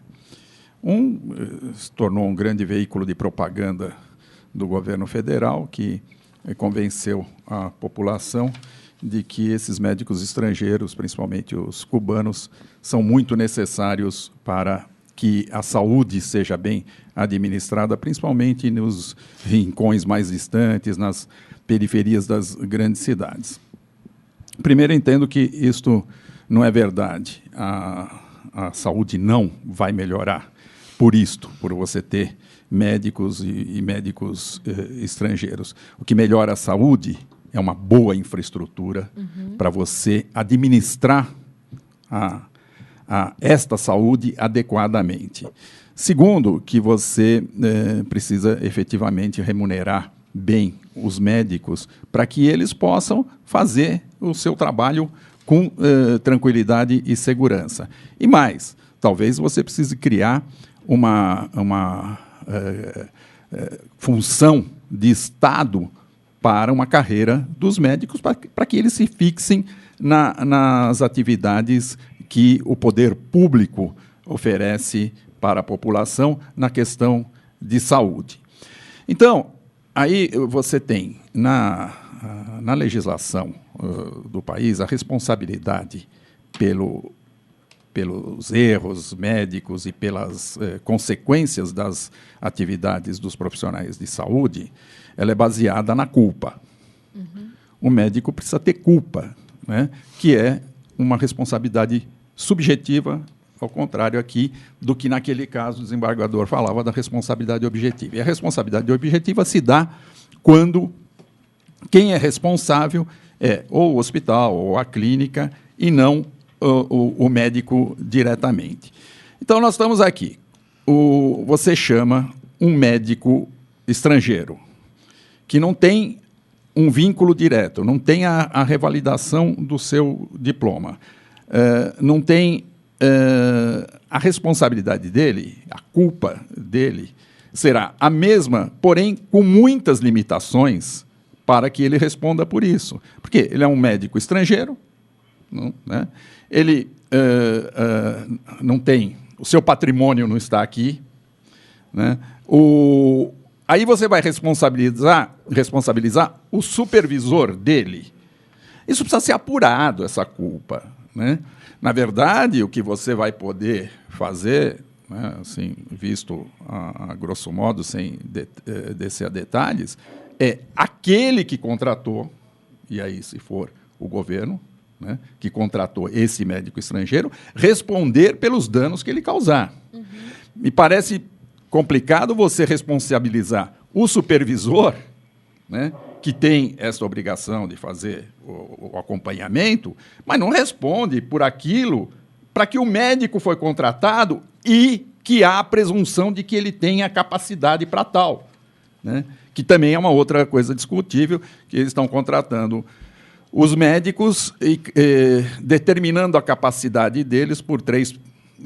Se tornou um grande veículo de propaganda do governo federal, que convenceu a população de que esses médicos estrangeiros, principalmente os cubanos, são muito necessários para que a saúde seja bem administrada, principalmente nos rincões mais distantes, nas periferias das grandes cidades. Primeiro, entendo que isto não é verdade. A saúde não vai melhorar por você ter médicos e médicos estrangeiros. O que melhora a saúde é uma boa infraestrutura para você administrar esta saúde adequadamente. Segundo, que você precisa efetivamente remunerar bem os médicos para que eles possam fazer o seu trabalho com tranquilidade e segurança. E mais, talvez você precise criar uma função de Estado para uma carreira dos médicos, para que eles se fixem nas atividades que o poder público oferece para a população na questão de saúde. Então, aí você tem na legislação do país a responsabilidade pelos erros médicos e pelas consequências das atividades dos profissionais de saúde, ela é baseada na culpa. Uhum. O médico precisa ter culpa, né, que é uma responsabilidade subjetiva, ao contrário aqui do que naquele caso o desembargador falava da responsabilidade objetiva. E a responsabilidade objetiva se dá quando quem é responsável é ou o hospital ou a clínica e não o médico diretamente. Então, nós estamos aqui. Você chama um médico estrangeiro, que não tem um vínculo direto, não tem a revalidação do seu diploma, não tem a responsabilidade dele, a culpa dele, será a mesma, porém com muitas limitações para que ele responda por isso. Porque ele é um médico estrangeiro, não, né? Ele não tem, o seu patrimônio não está aqui, né? Aí você vai responsabilizar o supervisor dele. Isso precisa ser apurado, essa culpa, né? Na verdade, o que você vai poder fazer, né, assim, visto a grosso modo, sem descer a detalhes, é aquele que contratou, e aí se for o governo, né, que contratou esse médico estrangeiro, responder pelos danos que ele causar. Uhum. Me parece complicado você responsabilizar o supervisor, né, que tem essa obrigação de fazer o acompanhamento, mas não responde por aquilo para que o médico foi contratado e que há a presunção de que ele tenha capacidade para tal, né? Que também é uma outra coisa discutível, que eles estão contratando os médicos e determinando a capacidade deles por 3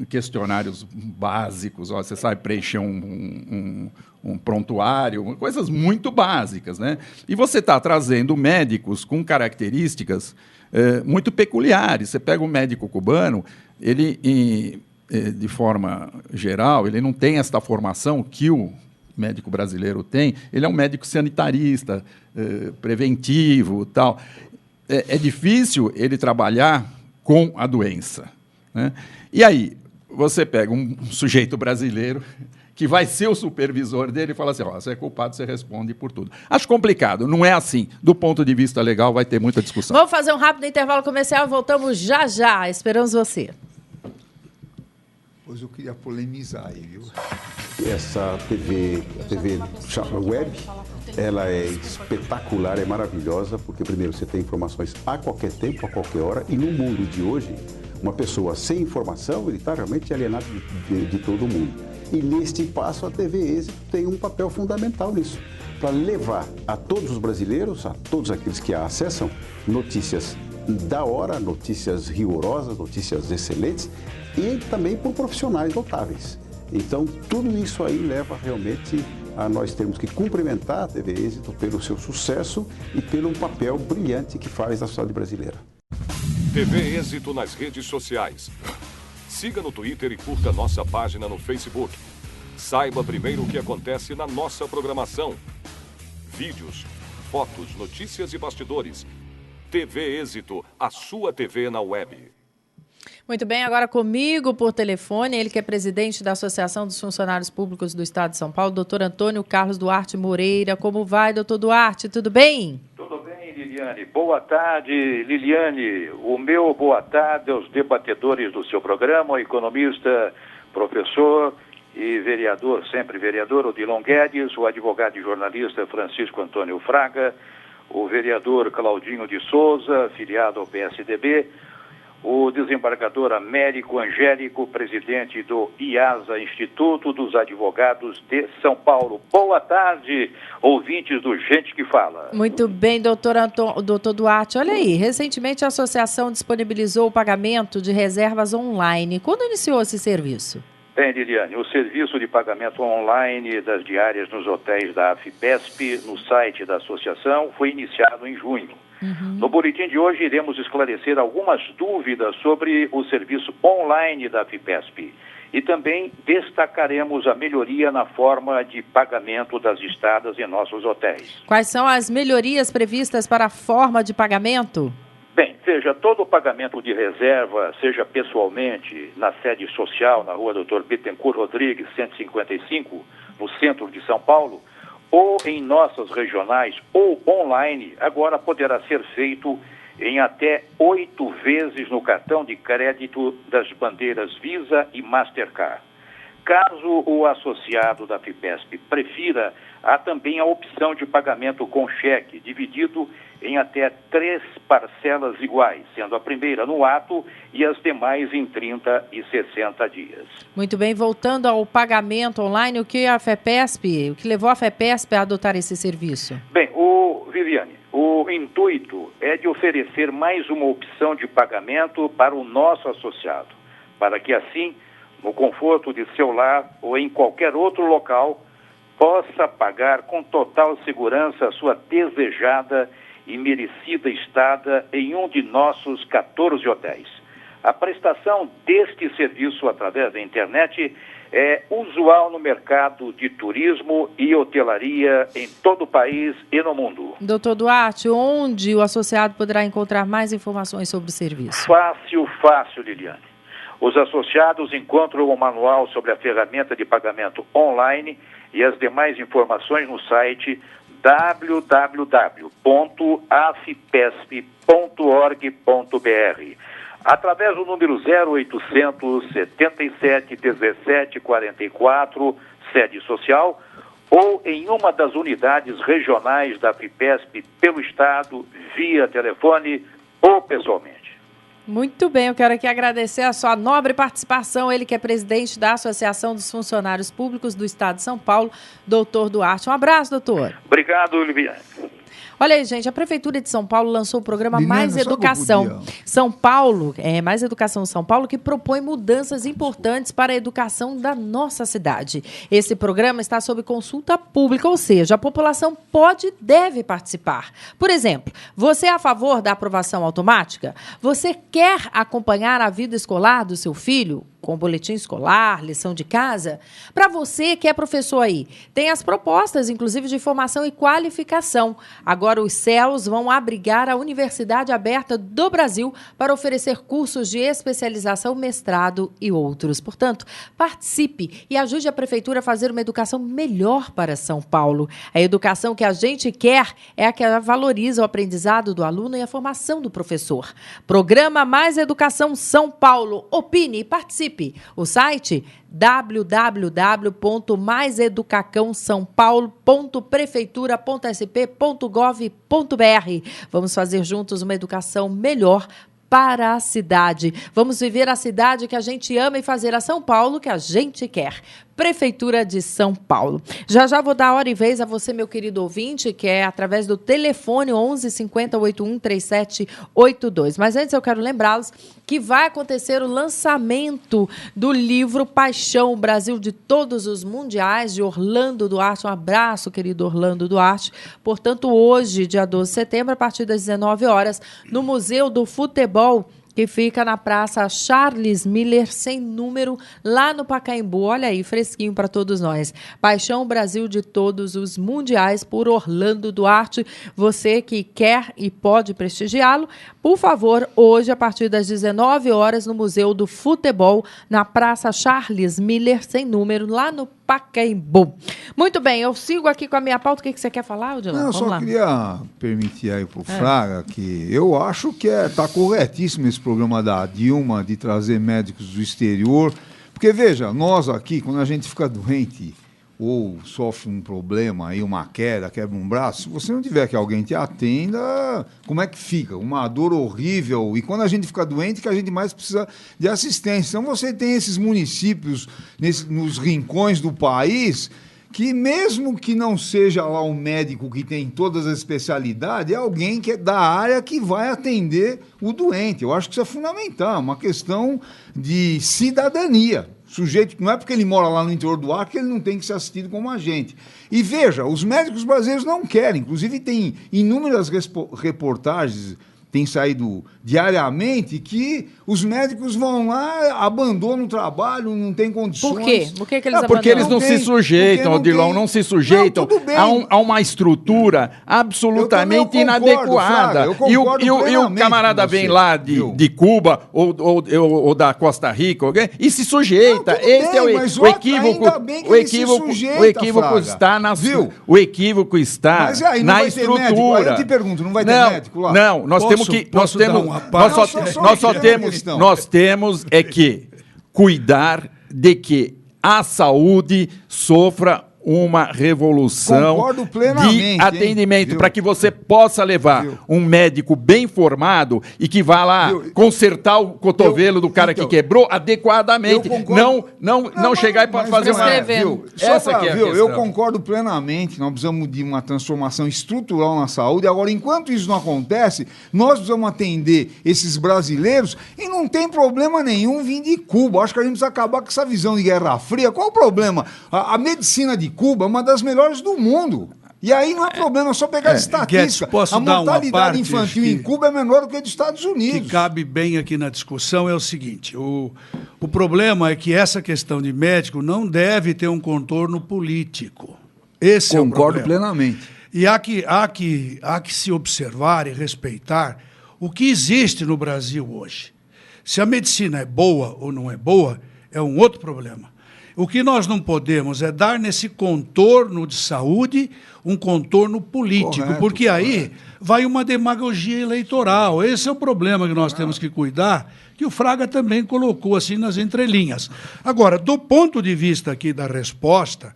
questionários básicos. Ó, você sabe preencher um prontuário, coisas muito básicas, né? E você está trazendo médicos com características muito peculiares. Você pega um médico cubano, ele, de forma geral, ele não tem esta formação que o médico brasileiro tem. Ele é um médico sanitarista, preventivo, tal. É difícil ele trabalhar com a doença, né? E aí, você pega um sujeito brasileiro que vai ser o supervisor dele e fala assim, ó, você é culpado, você responde por tudo. Acho complicado, não é assim. Do ponto de vista legal, vai ter muita discussão. Vamos fazer um rápido intervalo comercial e voltamos já já. Esperamos você. Pois eu queria polemizar aí, viu? Essa TV web, ela é espetacular, é maravilhosa, porque primeiro você tem informações a qualquer tempo, a qualquer hora, e no mundo de hoje, uma pessoa sem informação, ele está realmente alienado de todo mundo. E neste passo, a TV Êxito tem um papel fundamental nisso, para levar a todos os brasileiros, a todos aqueles que a acessam, notícias da hora, notícias rigorosas, notícias excelentes, e também por profissionais notáveis. Então, tudo isso aí leva realmente a nós termos que cumprimentar a TV Êxito pelo seu sucesso e pelo papel brilhante que faz na sociedade brasileira. TV Êxito nas redes sociais. Siga no Twitter e curta nossa página no Facebook. Saiba primeiro o que acontece na nossa programação. Vídeos, fotos, notícias e bastidores. TV Êxito, a sua TV na web. Muito bem, agora comigo por telefone, ele que é presidente da Associação dos Funcionários Públicos do Estado de São Paulo, doutor Antônio Carlos Duarte Moreira. Como vai, doutor Duarte? Tudo bem? Tudo bem, Liliane. Boa tarde, Liliane. O meu boa tarde aos debatedores do seu programa, o economista, professor e vereador, sempre vereador, Odilon Guedes, o advogado e jornalista Francisco Antônio Fraga, o vereador Claudinho de Souza, filiado ao PSDB, o desembargador Américo Angélico, presidente do IASA, Instituto dos Advogados de São Paulo. Boa tarde, ouvintes do Gente que Fala. Muito bem, doutor Duarte. Olha aí, recentemente a associação disponibilizou o pagamento de reservas online. Quando iniciou esse serviço? Bem, Liliane, o serviço de pagamento online das diárias nos hotéis da AFPESP, no site da associação, foi iniciado em junho. No boletim de hoje, iremos esclarecer algumas dúvidas sobre o serviço online da AFPESP. E também destacaremos a melhoria na forma de pagamento das estadas em nossos hotéis. Quais são as melhorias previstas para a forma de pagamento? Bem, veja, todo o pagamento de reserva, seja pessoalmente na sede social, na rua Dr. Bittencourt Rodrigues, 155, no centro de São Paulo, ou em nossas regionais ou online, agora poderá ser feito em até 8 vezes no cartão de crédito das bandeiras Visa e Mastercard. Caso o associado da FIPESP prefira, há também a opção de pagamento com cheque, dividido em até 3 parcelas iguais, sendo a primeira no ato e as demais em 30 e 60 dias. Muito bem, voltando ao pagamento online, o que levou a FEPESP a adotar esse serviço? Bem, Viviane, o intuito é de oferecer mais uma opção de pagamento para o nosso associado, para que assim, no conforto de seu lar ou em qualquer outro local, possa pagar com total segurança a sua desejada e merecida estada em um de nossos 14 hotéis. A prestação deste serviço através da internet é usual no mercado de turismo e hotelaria em todo o país e no mundo. Doutor Duarte, onde o associado poderá encontrar mais informações sobre o serviço? Fácil, Liliane. Os associados encontram o manual sobre a ferramenta de pagamento online e as demais informações no site www.afipesp.org.br, através do número 0800 77 17 44, sede social, ou em uma das unidades regionais da FIPESP pelo Estado, via telefone ou pessoalmente. Muito bem, eu quero aqui agradecer a sua nobre participação, ele que é presidente da Associação dos Funcionários Públicos do Estado de São Paulo, doutor Duarte. Um abraço, doutor. Obrigado, Liviane. Olha aí, gente, a Prefeitura de São Paulo lançou o programa Mais Educação São Paulo, Mais Educação São Paulo, que propõe mudanças importantes para a educação da nossa cidade. Esse programa está sob consulta pública, ou seja, a população pode e deve participar. Por exemplo, você é a favor da aprovação automática? Você quer acompanhar a vida escolar do seu filho? Com boletim escolar, lição de casa? Para você que é professor aí, tem as propostas, inclusive, de formação e qualificação. Agora, os CELs vão abrigar a Universidade Aberta do Brasil para oferecer cursos de especialização, mestrado e outros. Portanto, participe e ajude a Prefeitura a fazer uma educação melhor para São Paulo. A educação que a gente quer é a que valoriza o aprendizado do aluno e a formação do professor. Programa Mais Educação São Paulo. Opine e participe. O site www.maiseducacaosãopaulo.prefeitura.sp.gov.br. Vamos fazer juntos uma educação melhor para a cidade. Vamos viver a cidade que a gente ama e fazer a São Paulo que a gente quer. Prefeitura de São Paulo. Já vou dar hora e vez a você, meu querido ouvinte, que é através do telefone 11 50 81 37 82. Mas antes eu quero lembrá-los que vai acontecer o lançamento do livro Paixão, Brasil de Todos os Mundiais, de Orlando Duarte. Um abraço, querido Orlando Duarte. Portanto, hoje, dia 12 de setembro, a partir das 19 horas, no Museu do Futebol, que fica na Praça Charles Miller, sem número, lá no Pacaembu. Olha aí, fresquinho para todos nós. Paixão Brasil de Todos os Mundiais, por Orlando Duarte. Você que quer e pode prestigiá-lo, por favor, hoje, a partir das 19 horas, no Museu do Futebol, na Praça Charles Miller, sem número, lá no Pacaembu. Muito bem, eu sigo aqui com a minha pauta. O que você quer falar, Odilon? Não, eu só queria permitir aí para o Fraga que eu acho que está corretíssimo esse programa da Dilma de trazer médicos do exterior, porque, veja, nós aqui, quando a gente fica doente ou sofre um problema, aí uma queda, quebra um braço, se você não tiver que alguém te atenda, como é que fica? Uma dor horrível. E quando a gente fica doente, que a gente mais precisa de assistência. Então, você tem esses municípios nos rincões do país que, mesmo que não seja lá um médico que tem todas as especialidades, é alguém que é da área que vai atender o doente. Eu acho que isso é fundamental, uma questão de cidadania. Sujeito, não é porque ele mora lá no interior do Acre que ele não tem que ser assistido como a gente. E veja, os médicos brasileiros não querem, inclusive tem inúmeras reportagens tem saído diariamente, que os médicos vão lá, abandonam o trabalho, não tem condições. Por quê? Por que eles abandonam? Porque eles não se sujeitam, Odilon, não se sujeitam a uma estrutura absolutamente inadequada. E o camarada vem lá de Cuba ou da Costa Rica e se sujeita. Esse é o equívoco. O equívoco está na estrutura. Eu te pergunto, não vai ter médico lá? Não, nós temos que cuidar de que a saúde sofra uma revolução de atendimento, para que você possa levar um médico bem formado e que vá lá consertar o cotovelo do cara que quebrou adequadamente, não chegar e fazer uma... Essa que é a questão. Eu concordo plenamente, nós precisamos de uma transformação estrutural na saúde. Agora, enquanto isso não acontece, nós precisamos atender esses brasileiros e não tem problema nenhum vir de Cuba. Acho que a gente precisa acabar com essa visão de Guerra Fria. Qual o problema? A medicina de Cuba é uma das melhores do mundo. E aí não é problema, é só pegar estatística. Guedes, a mortalidade infantil em Cuba é menor do que a dos Estados Unidos. O que cabe bem aqui na discussão é o seguinte, o problema é que essa questão de médico não deve ter um contorno político. Esse Concordo é o problema. Plenamente. E há que se observar e respeitar o que existe no Brasil hoje. Se a medicina é boa ou não é boa, é um outro problema. O que nós não podemos é dar nesse contorno de saúde um contorno político, porque aí vai uma demagogia eleitoral. Esse é o problema que nós temos que cuidar, que o Fraga também colocou assim nas entrelinhas. Agora, do ponto de vista aqui da resposta,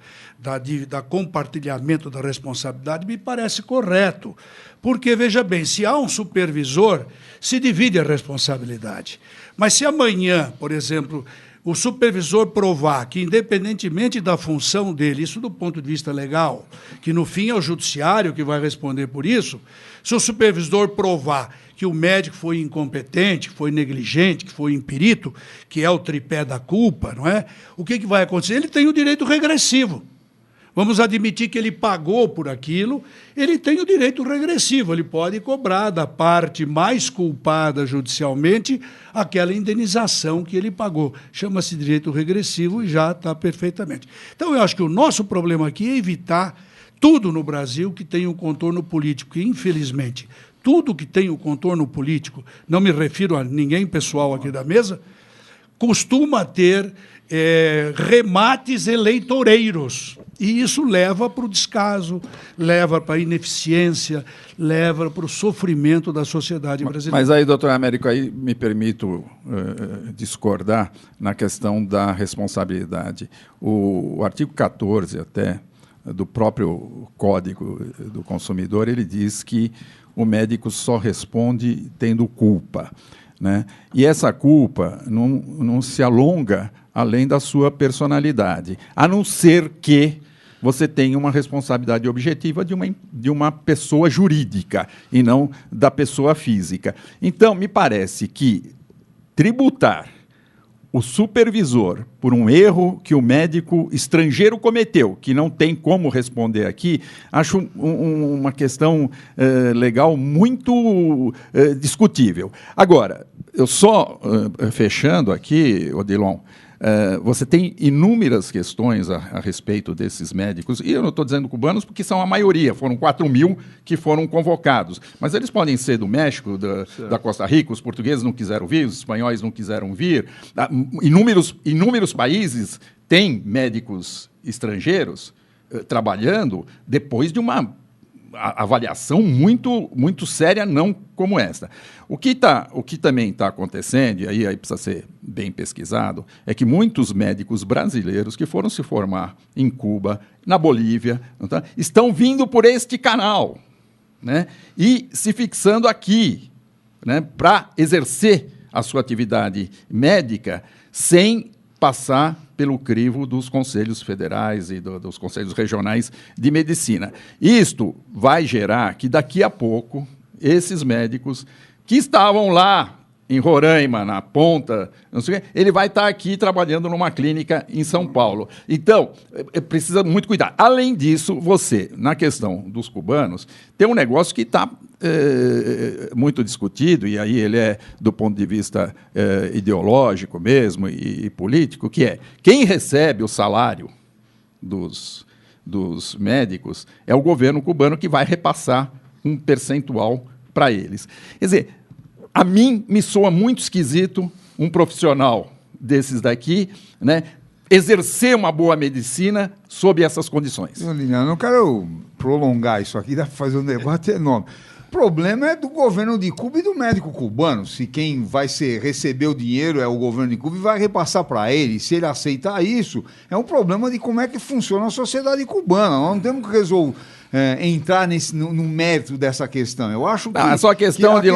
da compartilhamento da responsabilidade, me parece correto. Porque, veja bem, se há um supervisor, se divide a responsabilidade. Mas se amanhã, por exemplo, o supervisor provar que, independentemente da função dele, isso do ponto de vista legal, que no fim é o judiciário que vai responder por isso, se o supervisor provar que o médico foi incompetente, que foi negligente, que foi imperito, que é o tripé da culpa, não é? O que vai acontecer? Ele tem o direito regressivo. Vamos admitir que ele pagou por aquilo, ele tem o direito regressivo, ele pode cobrar da parte mais culpada judicialmente aquela indenização que ele pagou. Chama-se direito regressivo e já está perfeitamente. Então, eu acho que o nosso problema aqui é evitar tudo no Brasil que tem um contorno político, e, infelizmente, tudo que tem um contorno político, não me refiro a ninguém pessoal aqui da mesa, costuma ter remates eleitoreiros. E isso leva para o descaso, leva para a ineficiência, leva para o sofrimento da sociedade brasileira. Mas aí, doutor Américo, aí me permito discordar na questão da responsabilidade. O artigo 14 até do próprio Código do Consumidor, ele diz que o médico só responde tendo culpa, né? E essa culpa não se alonga além da sua personalidade, a não ser que você tenha uma responsabilidade objetiva de uma pessoa jurídica e não da pessoa física. Então, me parece que tributar o supervisor por um erro que o médico estrangeiro cometeu, que não tem como responder aqui, acho uma questão legal muito discutível. Agora, eu só fechando aqui, Odilon, você tem inúmeras questões a respeito desses médicos, e eu não estou dizendo cubanos porque são a maioria, foram 4.000 que foram convocados, mas eles podem ser do México, da Costa Rica, os portugueses não quiseram vir, os espanhóis não quiseram vir, inúmeros países têm médicos estrangeiros trabalhando depois de uma avaliação muito séria, não como esta. O que também está acontecendo, e aí precisa ser bem pesquisado, é que muitos médicos brasileiros que foram se formar em Cuba, na Bolívia, estão vindo por este canal, né, e se fixando aqui, né, para exercer a sua atividade médica sem passar pelo crivo dos conselhos federais e dos conselhos regionais de medicina. Isto vai gerar que, daqui a pouco, esses médicos que estavam lá em Roraima, na ponta, não sei o quê, ele vai estar aqui trabalhando numa clínica em São Paulo. Então, precisa muito cuidar. Além disso, você, na questão dos cubanos, tem um negócio que está muito discutido, e aí ele é do ponto de vista ideológico mesmo e político, que é quem recebe o salário dos médicos é o governo cubano que vai repassar um percentual para eles. Quer dizer, a mim me soa muito esquisito um profissional desses daqui, né, exercer uma boa medicina sob essas condições. Lilian, eu não quero prolongar isso aqui, dá para fazer um debate enorme. O problema é do governo de Cuba e do médico cubano. Se quem vai receber o dinheiro é o governo de Cuba e vai repassar para ele, se ele aceitar isso, é um problema de como é que funciona a sociedade cubana. Nós não temos que entrar no mérito dessa questão. Eu acho que... Não, só a questão de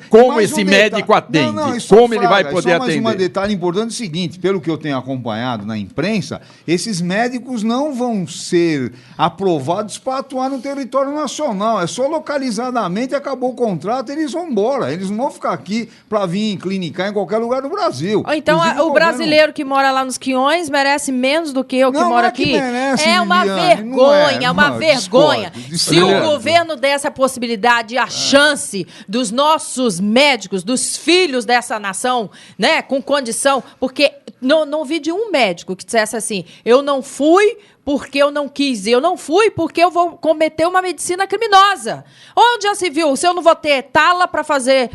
como esse médico atende, como ele vai poder atender. Mas um detalhe importante é o seguinte, pelo que eu tenho acompanhado na imprensa, esses médicos não vão ser aprovados para atuar no território nacional. É só localizadamente, acabou o contrato, eles vão embora. Eles não vão ficar aqui para vir clinicar em qualquer lugar do Brasil. Ou então, o brasileiro que mora lá nos Quiões merece menos do que eu que moro aqui? Merece, é uma vergonha, uma vergonha. Discordo. Se o governo desse a possibilidade, a chance dos nossos médicos, dos filhos dessa nação, né, com condição, porque não vi de um médico que dissesse assim, eu não fui porque eu não quis, eu não fui porque eu vou cometer uma medicina criminosa. Onde já se viu? Se eu não vou ter tala para fazer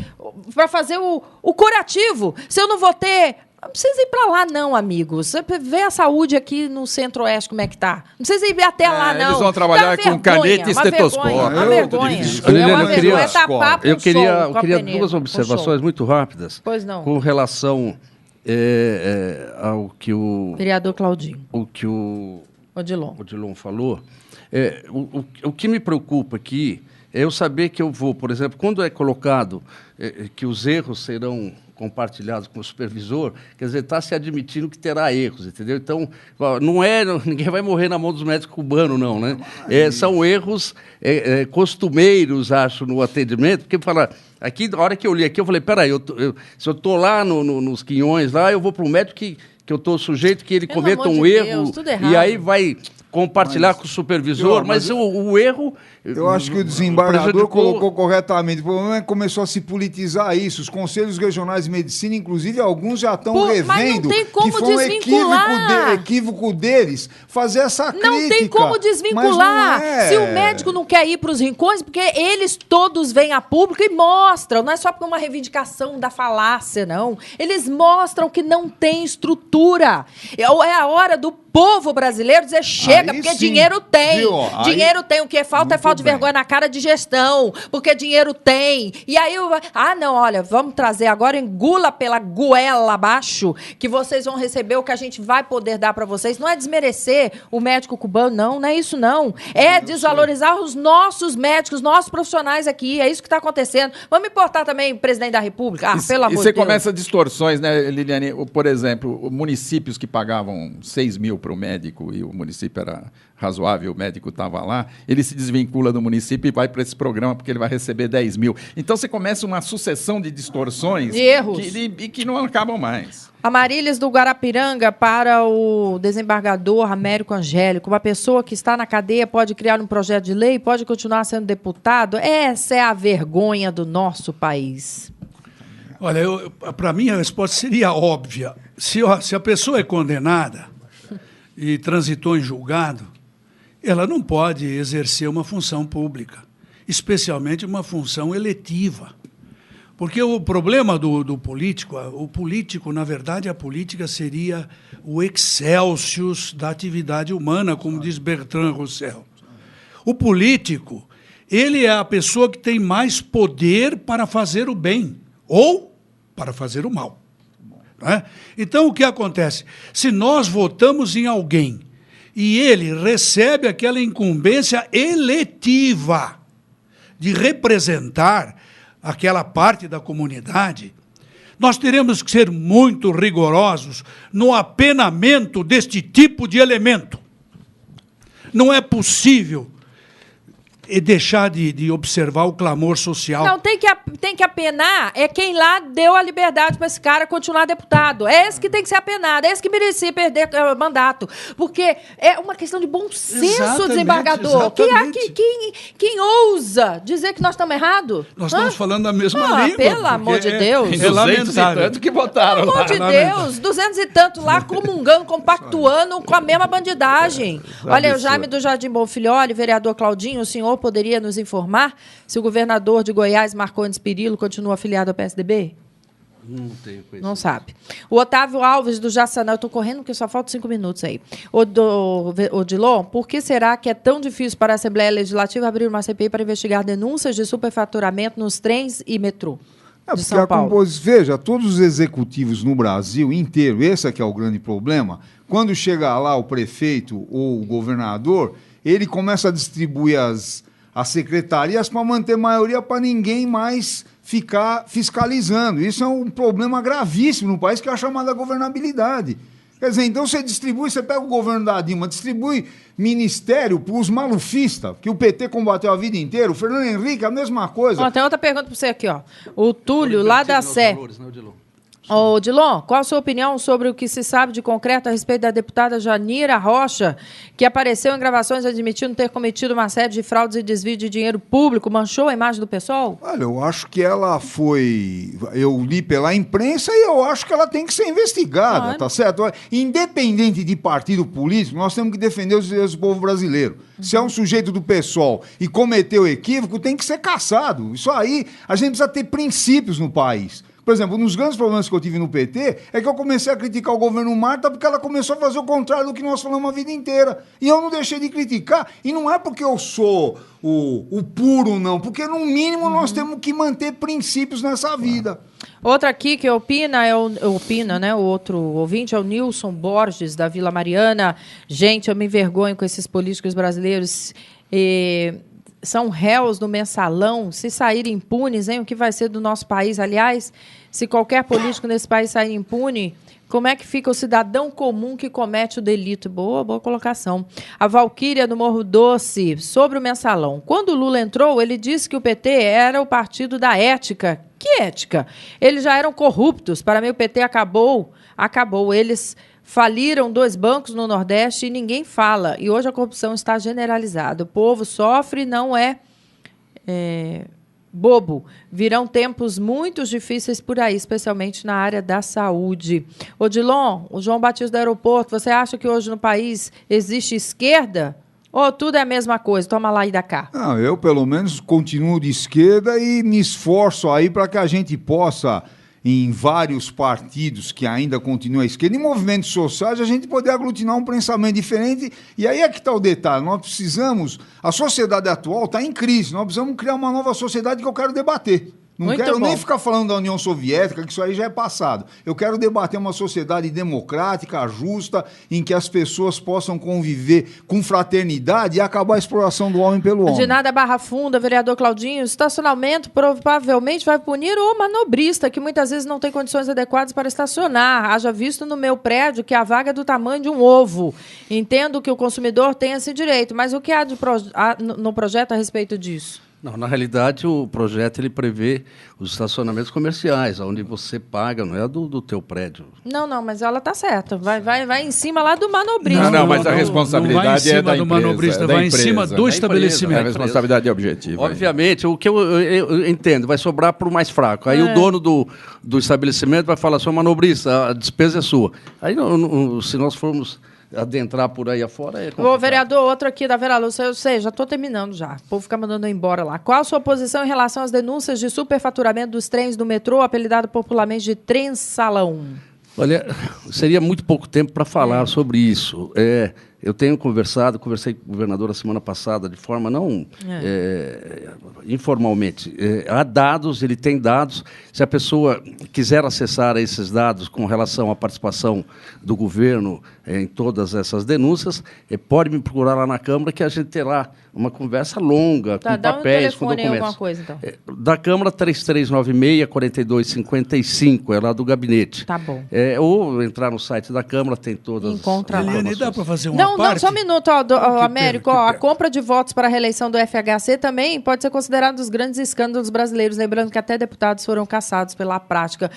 o curativo, se eu não vou ter... Não precisa ir para lá, não, amigos. Você vê a saúde aqui no Centro-Oeste, como é que tá. Não precisa ir até lá, não. Eles vão trabalhar com caneta e estetoscópio. Uma vergonha. Eu queria duas observações muito rápidas. Pois não. Com relação ao que o... Vereador Claudinho. O que o Odilon falou. O que me preocupa aqui é eu saber que eu vou, por exemplo, quando é colocado que os erros serão compartilhados com o supervisor, quer dizer, está se admitindo que terá erros, entendeu? Então, ninguém vai morrer na mão dos médicos cubanos, não, né? São erros costumeiros, acho, no atendimento, porque aqui, na hora que eu li aqui, eu falei, peraí, se eu estou lá nos Quiões, lá, eu vou para um médico que eu estou sujeito que ele cometa um erro, e aí vai compartilhar com o supervisor, mas o erro... Eu acho que o desembargador colocou corretamente. O problema é que começou a se politizar isso. Os conselhos regionais de medicina, inclusive, alguns já estão revendo que foi um equívoco deles fazer essa crítica. Não tem como desvincular. Se o médico não quer ir para os rincões, porque eles todos vêm a público e mostram. Não é só por uma reivindicação da falácia, não. Eles mostram que não tem estrutura. É a hora do povo brasileiro dizer chega, porque dinheiro tem. Dinheiro tem. O que falta é falta de vergonha na cara de gestão, porque dinheiro tem. E aí, não, olha, vamos trazer agora, engula pela goela abaixo, que vocês vão receber o que a gente vai poder dar para vocês. Não é desmerecer o médico cubano, não é isso, não. É desvalorizar os nossos médicos, nossos profissionais aqui. É isso que está acontecendo. Vamos importar também o presidente da República? Pelo amor de Deus. E você começa distorções, né, Liliane? Por exemplo, municípios que pagavam 6 mil para o médico e o município era razoável, o médico estava lá, ele se desvincula do município e vai para esse programa porque ele vai receber 10 mil. Então você começa uma sucessão de distorções de erros e que não acabam mais. Amarílis do Guarapiranga para o desembargador Américo Angélico. Uma pessoa que está na cadeia pode criar um projeto de lei, pode continuar sendo deputado? Essa é a vergonha do nosso país. Olha, para mim a resposta seria óbvia. Se a pessoa é condenada e transitou em julgado, ela não pode exercer uma função pública, especialmente uma função eletiva. Porque o problema do político, na verdade, a política seria o excelsius da atividade humana, como diz Bertrand Russell. O político, ele é a pessoa que tem mais poder para fazer o bem ou para fazer o mal. Não é? Então, o que acontece? Se nós votamos em alguém e ele recebe aquela incumbência eletiva de representar aquela parte da comunidade, nós teremos que ser muito rigorosos no apenamento deste tipo de elemento. Não é possível deixar de observar o clamor social. Não, tem que tem que apenar é quem lá deu a liberdade para esse cara continuar deputado. É esse que tem que ser apenado, é esse que merecia perder o mandato. Porque é uma questão de bom senso, desembargador. Quem ousa dizer que nós estamos errados? Nós estamos falando a mesma língua. Pelo amor de Deus. É lamentável. Tanto que votaram pelo amor de Deus, 200 e tanto lá comungando, compactuando com a mesma bandidagem. Olha, o Jaime do Jardim Bonfilholi, vereador Claudinho, o senhor poderia nos informar se o governador de Goiás, Marcondes Perillo, continua afiliado ao PSDB? Não tenho conhecimento. Não sabe. O Otávio Alves do Jaçanã, eu estou correndo porque só faltam 5 minutos aí. Odilon, por que será que é tão difícil para a Assembleia Legislativa abrir uma CPI para investigar denúncias de superfaturamento nos trens e metrô? De São Paulo. Veja, todos os executivos no Brasil inteiro, esse aqui é o grande problema, quando chega lá o prefeito ou o governador, ele começa a distribuir as secretarias para manter maioria para ninguém mais ficar fiscalizando. Isso é um problema gravíssimo no país, que é a chamada governabilidade. Quer dizer, então você pega o governo da Dilma, distribui ministério para os malufistas, que o PT combateu a vida inteira, o Fernando Henrique, a mesma coisa. Tem outra pergunta para você aqui, ó. O Túlio, lá da Sé. Ô, Odilon, qual a sua opinião sobre o que se sabe de concreto a respeito da deputada Janira Rocha, que apareceu em gravações admitindo ter cometido uma série de fraudes e desvio de dinheiro público, manchou a imagem do PSOL? Olha, eu acho que ela foi... Eu li pela imprensa e eu acho que ela tem que ser investigada, tá certo? Independente de partido político, nós temos que defender os direitos do povo brasileiro. Se é um sujeito do PSOL e cometeu equívoco, tem que ser caçado. Isso aí, a gente precisa ter princípios no país. Por exemplo, um dos grandes problemas que eu tive no PT é que eu comecei a criticar o governo Marta porque ela começou a fazer o contrário do que nós falamos a vida inteira. E eu não deixei de criticar. E não é porque eu sou o puro, não. Porque, no mínimo, nós temos que manter princípios nessa vida. Outra aqui que opina, né? O outro ouvinte é o Nilson Borges, da Vila Mariana. Gente, eu me envergonho com esses políticos brasileiros. São réus no mensalão, se saírem impunes, hein? O que vai ser do nosso país? Aliás, se qualquer político nesse país sair impune, como é que fica o cidadão comum que comete o delito? Boa colocação. A Valquíria do Morro Doce, sobre o mensalão. Quando o Lula entrou, ele disse que o PT era o partido da ética. Que ética? Eles já eram corruptos. Para mim, o PT acabou. Eles faliram 2 bancos no Nordeste e ninguém fala. E hoje a corrupção está generalizada. O povo sofre, não é bobo. Virão tempos muito difíceis por aí, especialmente na área da saúde. Odilon, o João Batista do aeroporto, você acha que hoje no país existe esquerda? Ou tudo é a mesma coisa? Toma lá e dá cá. Não, eu, pelo menos, continuo de esquerda e me esforço aí para que a gente possa, em vários partidos que ainda continuam à esquerda, em movimentos sociais, a gente poder aglutinar um pensamento diferente. E aí é que está o detalhe. Nós precisamos... A sociedade atual está em crise. Nós precisamos criar uma nova sociedade que eu quero debater. Não quero nem ficar falando da União Soviética, que isso aí já é passado. Eu quero debater uma sociedade democrática, justa, em que as pessoas possam conviver com fraternidade e acabar a exploração do homem pelo homem. De nada, Barra Funda, vereador Claudinho, estacionamento provavelmente vai punir o manobrista, que muitas vezes não tem condições adequadas para estacionar. Haja visto no meu prédio que a vaga é do tamanho de um ovo. Entendo que o consumidor tem esse direito, mas o que há no projeto a respeito disso? Não, na realidade, o projeto ele prevê os estacionamentos comerciais, onde você paga, não é do teu prédio. Não, mas ela está certa. Vai em cima lá do manobrista. Não, mas a responsabilidade é da empresa. Manobrista, vai em cima do estabelecimento. A responsabilidade é objetiva. Obviamente, o que eu entendo, vai sobrar para o mais fraco. Aí o dono do estabelecimento vai falar, seu manobrista, a despesa é sua. Aí, se nós formos adentrar por aí afora... Ô, vereador, outro aqui da Vera Lúcia, eu sei, já estou terminando já. O povo fica mandando eu embora lá. Qual a sua posição em relação às denúncias de superfaturamento dos trens do metrô, apelidado popularmente de trem-salão? Olha, seria muito pouco tempo para falar sobre isso. Eu tenho conversei com o governador a semana passada, de forma não informalmente. Há dados, ele tem dados. Se a pessoa quiser acessar esses dados com relação à participação do governo em todas essas denúncias, pode me procurar lá na Câmara, que a gente terá uma conversa longa, com papéis, com documentos. Alguma coisa, então. Da Câmara, 3396-4255, é lá do gabinete. Tá bom. Ou entrar no site da Câmara, tem todas. Encontra lá. Eliane, dá para fazer uma parte... Só um minuto, Américo. A compra de votos para a reeleição do FHC também pode ser considerado um dos grandes escândalos brasileiros, lembrando que até deputados foram caçados pela prática.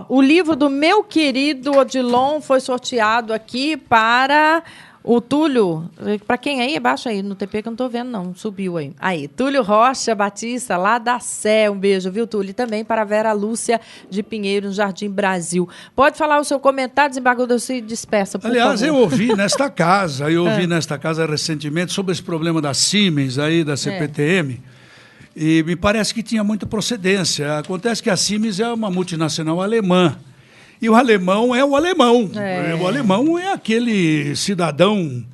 O livro do meu querido Odilon foi sorteado aqui para... O Túlio, para quem aí? Baixa aí no TP que eu não estou vendo, não. Subiu aí. Aí, Túlio Rocha Batista, lá da Sé. Um beijo, viu, Túlio? E também para a Vera Lúcia de Pinheiro, no Jardim Brasil. Pode falar o seu comentário, desembargador, se despeça, por Aliás, favor. eu ouvi nesta casa recentemente sobre esse problema da Siemens, aí, da CPTM, e me parece que tinha muita procedência. Acontece que a Siemens é uma multinacional alemã. E o alemão é o alemão. O alemão é aquele cidadão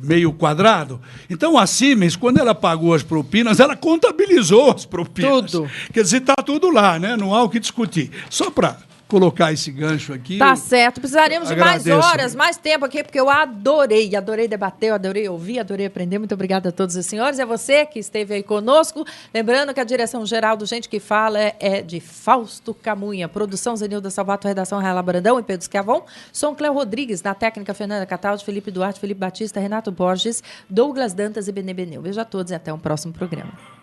meio quadrado. Então, a Siemens, quando ela pagou as propinas, ela contabilizou as propinas. Tudo. Quer dizer, está tudo lá, né? Não há o que discutir. Só para colocar esse gancho aqui. Tá certo. Precisaríamos de mais agradeço. horas, mais tempo aqui, porque eu adorei debater, eu adorei ouvir, adorei aprender. Muito obrigada a todos os senhores. É você que esteve aí conosco. Lembrando que a direção geral do Gente que Fala é de Fausto Camunha. Produção Zenilda Salvato, redação Raela Brandão e Pedro Schiavon. Som Cléo Rodrigues, na técnica Fernanda Cataldi, Felipe Duarte, Felipe Batista, Renato Borges, Douglas Dantas e Benê Beneu. Beijo a todos e até um próximo programa.